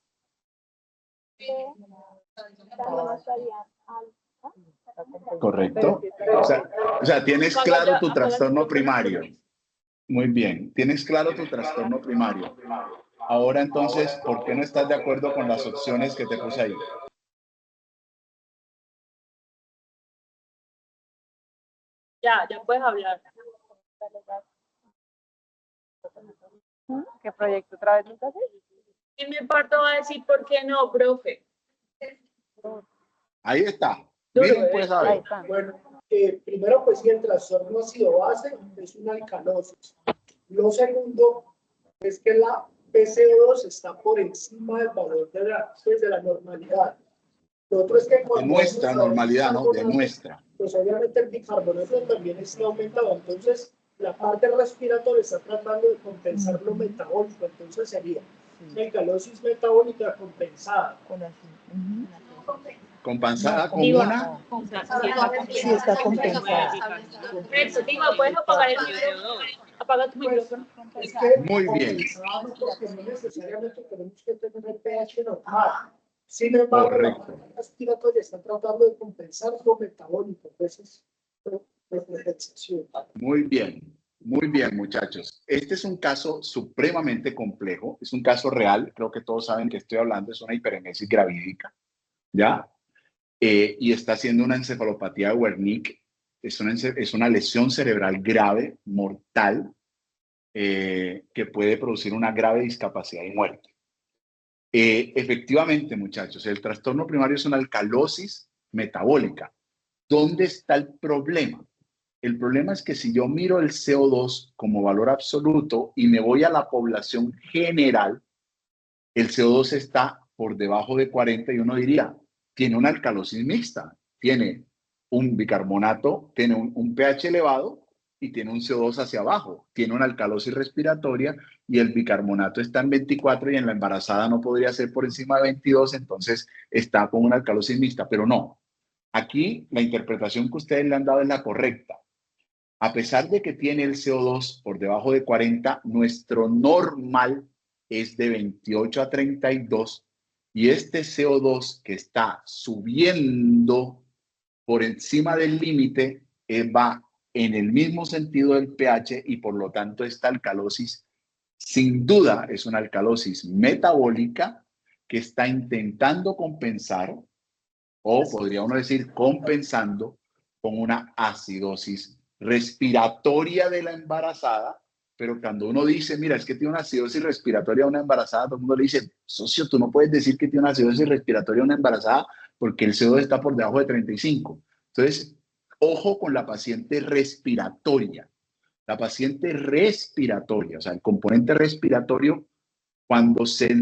que también estaría alto. Correcto. O sea, tienes claro tu trastorno primario. Muy bien. Tienes claro tu trastorno primario. Ahora entonces, ¿por qué no estás de acuerdo con las opciones que te puse ahí? Ya puedes hablar. ¿Qué proyecto otra vez, Lucas? Y mi parto va a decir, ¿por qué no, profe? Ahí está. Duro, Miren, pues a Ahí ver. está. Bueno, primero, pues si el trastorno ácido base es una alcalosis. Lo segundo es que la PCO2 está por encima del valor de la normalidad. Lo otro es que De cuando nuestra vamos a ver normalidad, ¿no? De bicarbonato, nuestra. pues obviamente el bicarbonato también está aumentado. Entonces, la parte respiratoria está tratando de compensar lo metabólico. Entonces sería alcalosis metabólica compensada. Compensada con Diva. una. Sí, está compensada. Eso, Diva, ¿puedes apagar el micrófono? Apaga tu micrófono. Es que Muy bien. compensada no, porque no necesariamente tenemos que tener el pH normal. Sin embargo, la Correcto. parte respiratoria está tratando de compensar lo metabólico. Entonces, compensación. Muy bien, muchachos. Este es un caso supremamente complejo, es un caso real, creo que todos saben que estoy hablando, es una hiperemesis gravídica, ¿ya? Y está haciendo una encefalopatía de Wernicke, es una lesión cerebral grave, mortal, que puede producir una grave discapacidad y muerte. Efectivamente, muchachos, el trastorno primario es una alcalosis metabólica. ¿Dónde está el problema? El problema es que si yo miro el CO2 como valor absoluto y me voy a la población general, el CO2 está por debajo de 40 y uno diría, tiene una alcalosis mixta, tiene un bicarbonato, tiene un pH elevado y tiene un CO2 hacia abajo, tiene una alcalosis respiratoria y el bicarbonato está en 24 y en la embarazada no podría ser por encima de 22, entonces está con una alcalosis mixta, pero no. Aquí la interpretación que ustedes le han dado es la correcta. A pesar de que tiene el CO2 por debajo de 40, nuestro normal es de 28 a 32 y este CO2 que está subiendo por encima del límite va en el mismo sentido del pH y por lo tanto esta alcalosis sin duda es una alcalosis metabólica que está intentando compensar o podría uno decir compensando con una acidosis respiratoria de la embarazada, pero cuando uno dice, mira, es que tiene una acidosis respiratoria a una embarazada, todo el mundo le dice, socio, tú no puedes decir que tiene una acidosis respiratoria a una embarazada porque el CO2 está por debajo de 35. Entonces, ojo con la paciente respiratoria. La paciente respiratoria, o sea, el componente respiratorio, cuando se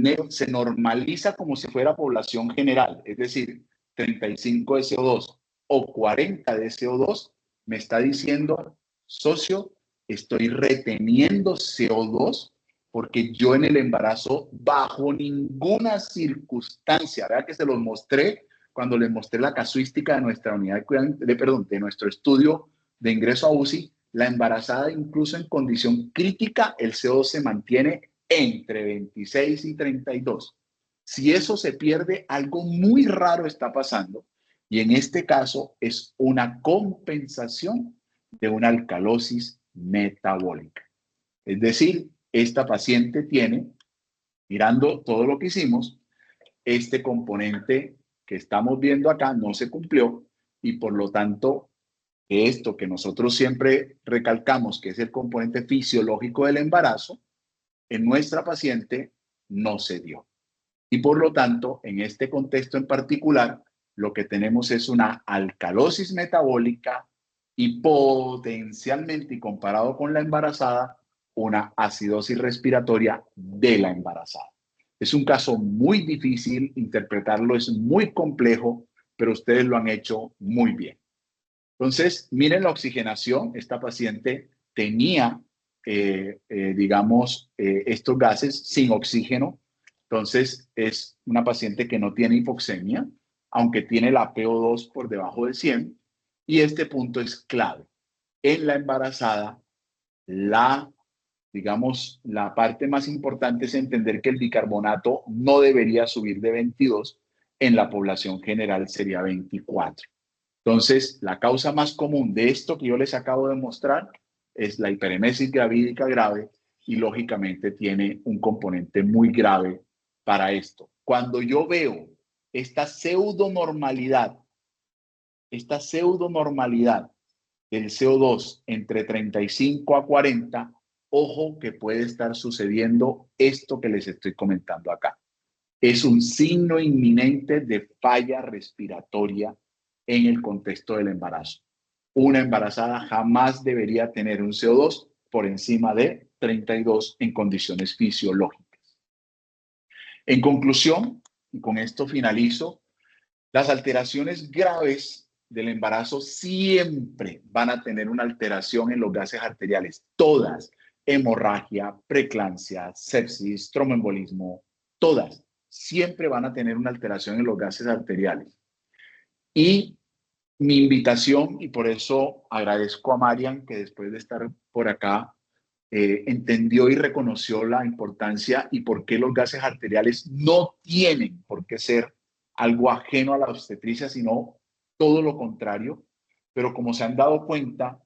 normaliza como si fuera población general, es decir, 35 de CO2 o 40 de CO2, me está diciendo, socio, estoy reteniendo CO2 porque yo en el embarazo, bajo ninguna circunstancia, vea que se los mostré cuando les mostré la casuística de nuestra unidad de nuestro estudio de ingreso a UCI, la embarazada incluso en condición crítica, el CO2 se mantiene entre 26 y 32. Si eso se pierde, algo muy raro está pasando y en este caso es una compensación de una alcalosis metabólica. Es decir, esta paciente tiene, mirando todo lo que hicimos, este componente que estamos viendo acá no se cumplió y por lo tanto esto que nosotros siempre recalcamos que es el componente fisiológico del embarazo, en nuestra paciente no se dio. Y por lo tanto, en este contexto en particular, lo que tenemos es una alcalosis metabólica y potencialmente, y comparado con la embarazada, una acidosis respiratoria de la embarazada. Es un caso muy difícil, interpretarlo es muy complejo, pero ustedes lo han hecho muy bien. Entonces, miren la oxigenación. Esta paciente tenía, estos gases sin oxígeno. Entonces, es una paciente que no tiene hipoxemia, aunque tiene la PO2 por debajo de 100. Y este punto es clave. En la embarazada, la parte más importante es entender que el bicarbonato no debería subir de 22. En la población general sería 24. Entonces, la causa más común de esto que yo les acabo de mostrar es la hiperemesis gravídica grave y lógicamente tiene un componente muy grave para esto. Cuando yo veo esta pseudonormalidad del CO2 entre 35 a 40, ojo que puede estar sucediendo esto que les estoy comentando acá. Es un signo inminente de falla respiratoria en el contexto del embarazo. Una embarazada jamás debería tener un CO2 por encima de 32 en condiciones fisiológicas. En conclusión, y con esto finalizo, las alteraciones graves del embarazo siempre van a tener una alteración en los gases arteriales, todas, hemorragia, preeclampsia, sepsis, tromboembolismo, todas, siempre van a tener una alteración en los gases arteriales. Y mi invitación, y por eso agradezco a Marian que después de estar por acá, entendió y reconoció la importancia y por qué los gases arteriales no tienen por qué ser algo ajeno a la obstetricia, sino todo lo contrario. Pero como se han dado cuenta,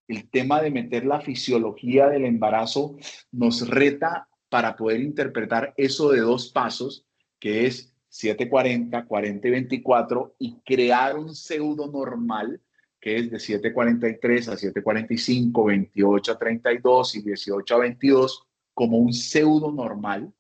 el tema de meter la fisiología del embarazo nos reta para poder interpretar eso de dos pasos, que es 7:40, 40 y 24, y crear un pseudo normal, que es de 7:43 a 7:45, 28 a 32 y 18 a 22, como un pseudo normal.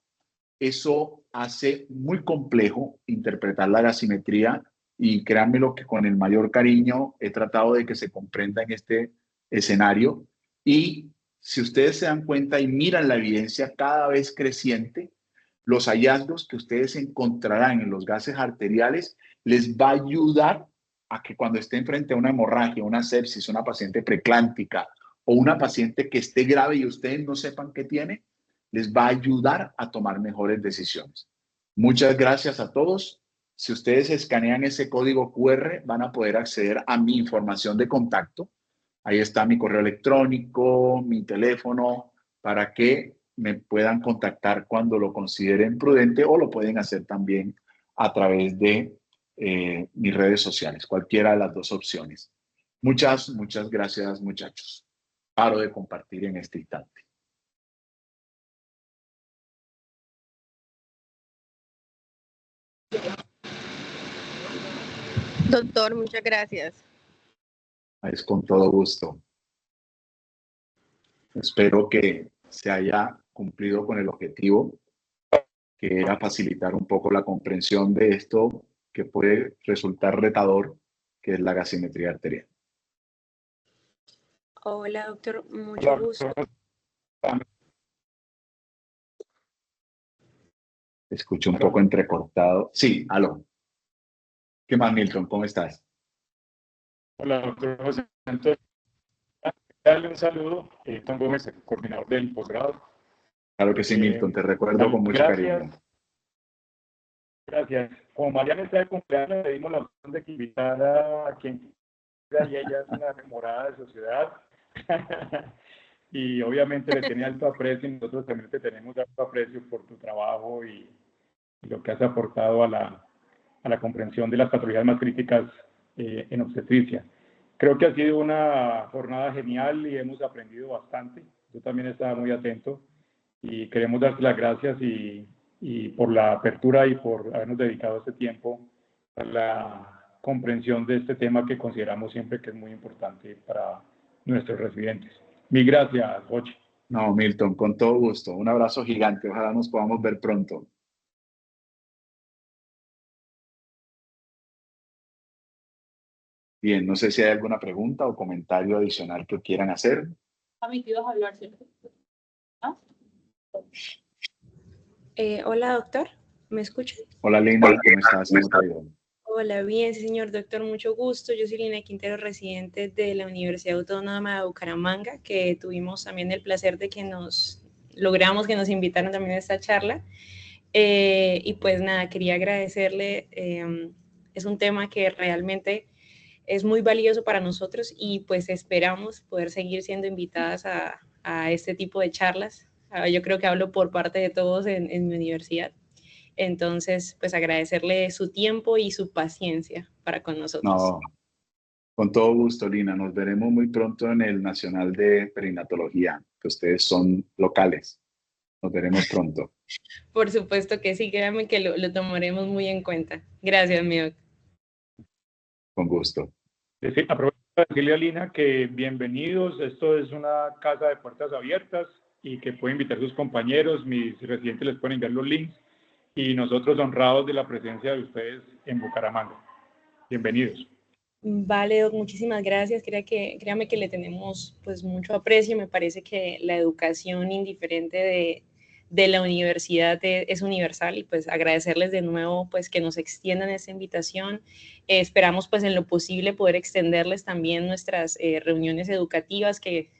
Eso hace muy complejo interpretar la gasimetría y créanmelo que con el mayor cariño he tratado de que se comprenda en este escenario. Y si ustedes se dan cuenta y miran la evidencia cada vez creciente, los hallazgos que ustedes encontrarán en los gases arteriales les va a ayudar a que cuando estén frente a una hemorragia, una sepsis, una paciente preclántica o una paciente que esté grave y ustedes no sepan qué tiene, les va a ayudar a tomar mejores decisiones. Muchas gracias a todos. Si ustedes escanean ese código QR, van a poder acceder a mi información de contacto. Ahí está mi correo electrónico, mi teléfono, para que me puedan contactar cuando lo consideren prudente, o lo pueden hacer también a través de mis redes sociales, cualquiera de las dos opciones. Muchas gracias, muchachos. Paro de compartir en este instante. Doctor, muchas gracias. Es con todo gusto. Espero que se haya cumplido con el objetivo, que era facilitar un poco la comprensión de esto que puede resultar retador, que es la gasimetría arterial. Hola, doctor, mucho gusto. Escucho un poco entrecortado. Sí, aló. ¿Qué más, Milton? ¿Cómo estás? Hola, doctor José. Entonces, darle un saludo, Tom Gómez, el coordinador del posgrado. Claro que sí, Milton, te recuerdo con mucho cariño. Gracias. Como Mariana está de cumpleaños, le dimos la opción de que invitara a quien quiera, y ella es una enamorada de sociedad. Y obviamente le tenía alto aprecio, y nosotros también te tenemos alto aprecio por tu trabajo y lo que has aportado a la comprensión de las patologías más críticas en obstetricia. Creo que ha sido una jornada genial y hemos aprendido bastante. Yo también estaba muy atento y queremos darte las gracias y por la apertura y por habernos dedicado este tiempo a la comprensión de este tema que consideramos siempre que es muy importante para nuestros residentes. Mil gracias, Jochi. No, Milton, con todo gusto. Un abrazo gigante. Ojalá nos podamos ver pronto. Bien, no sé si hay alguna pregunta o comentario adicional que quieran hacer. Permitidos hablar, ¿cierto? ¿Ah? Hola, doctor, ¿me escuchan? Hola, Linda, ¿cómo estás? ¿Cómo te ha ido? Hola, bien, sí, señor doctor, mucho gusto. Yo soy Lina Quintero, residente de la Universidad Autónoma de Bucaramanga, que tuvimos también el placer de que logramos que nos invitaran también a esta charla. Y pues nada, quería agradecerle. Es un tema que realmente es muy valioso para nosotros y pues esperamos poder seguir siendo invitadas a este tipo de charlas. Yo creo que hablo por parte de todos en mi universidad. Entonces, pues agradecerle su tiempo y su paciencia para con nosotros. No, Con todo gusto, Lina. Nos veremos muy pronto en el Nacional de Perinatología, que ustedes son locales. Nos veremos pronto. Por supuesto que sí, créanme que lo tomaremos muy en cuenta. Gracias, mi doctor. Con gusto. Sí, aprovecho para decirle a Lina que bienvenidos, esto es una casa de puertas abiertas y que puede invitar a sus compañeros, mis residentes les pueden enviar los links y nosotros honrados de la presencia de ustedes en Bucaramanga. Bienvenidos. Vale, Doc, muchísimas gracias. Créame que le tenemos pues mucho aprecio. Me parece que la educación indiferente de la universidad es universal y pues agradecerles de nuevo pues que nos extiendan esta invitación. Esperamos pues en lo posible poder extenderles también nuestras reuniones educativas que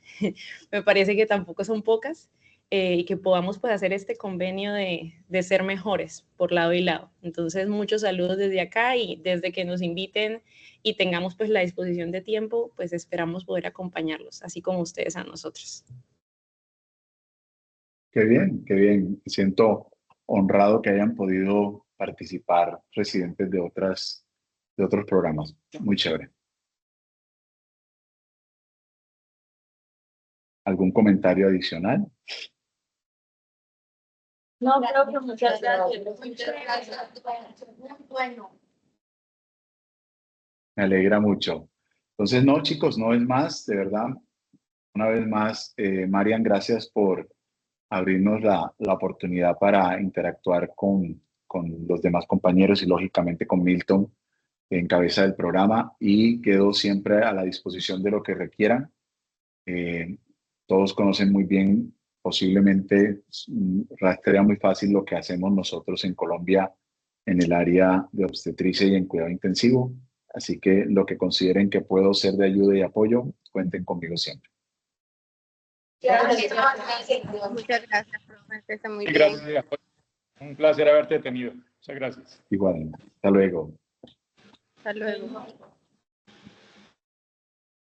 me parece que tampoco son pocas. Y que podamos pues hacer este convenio de ser mejores por lado y lado. Entonces, muchos saludos desde acá y desde que nos inviten y tengamos pues la disposición de tiempo, pues esperamos poder acompañarlos, así como ustedes a nosotros. Qué bien, qué bien. Me siento honrado que hayan podido participar residentes de otros programas. Muy chévere. ¿Algún comentario adicional? No, creo que muchas gracias. Muy bueno. Me alegra mucho. Entonces, no, chicos, no es más, de verdad. Una vez más, Marian, gracias por abrirnos la oportunidad para interactuar con los demás compañeros y lógicamente con Milton en cabeza del programa y quedo siempre a la disposición de lo que requieran. Todos conocen muy bien, posiblemente rastrea muy fácil lo que hacemos nosotros en Colombia en el área de obstetricia y en cuidado intensivo. Así que lo que consideren que puedo ser de ayuda y apoyo, cuenten conmigo siempre. Muchas gracias, profe. Que esté muy bien. Gracias. Un placer haberte tenido. Muchas gracias. Igualmente. Hasta luego. Hasta luego.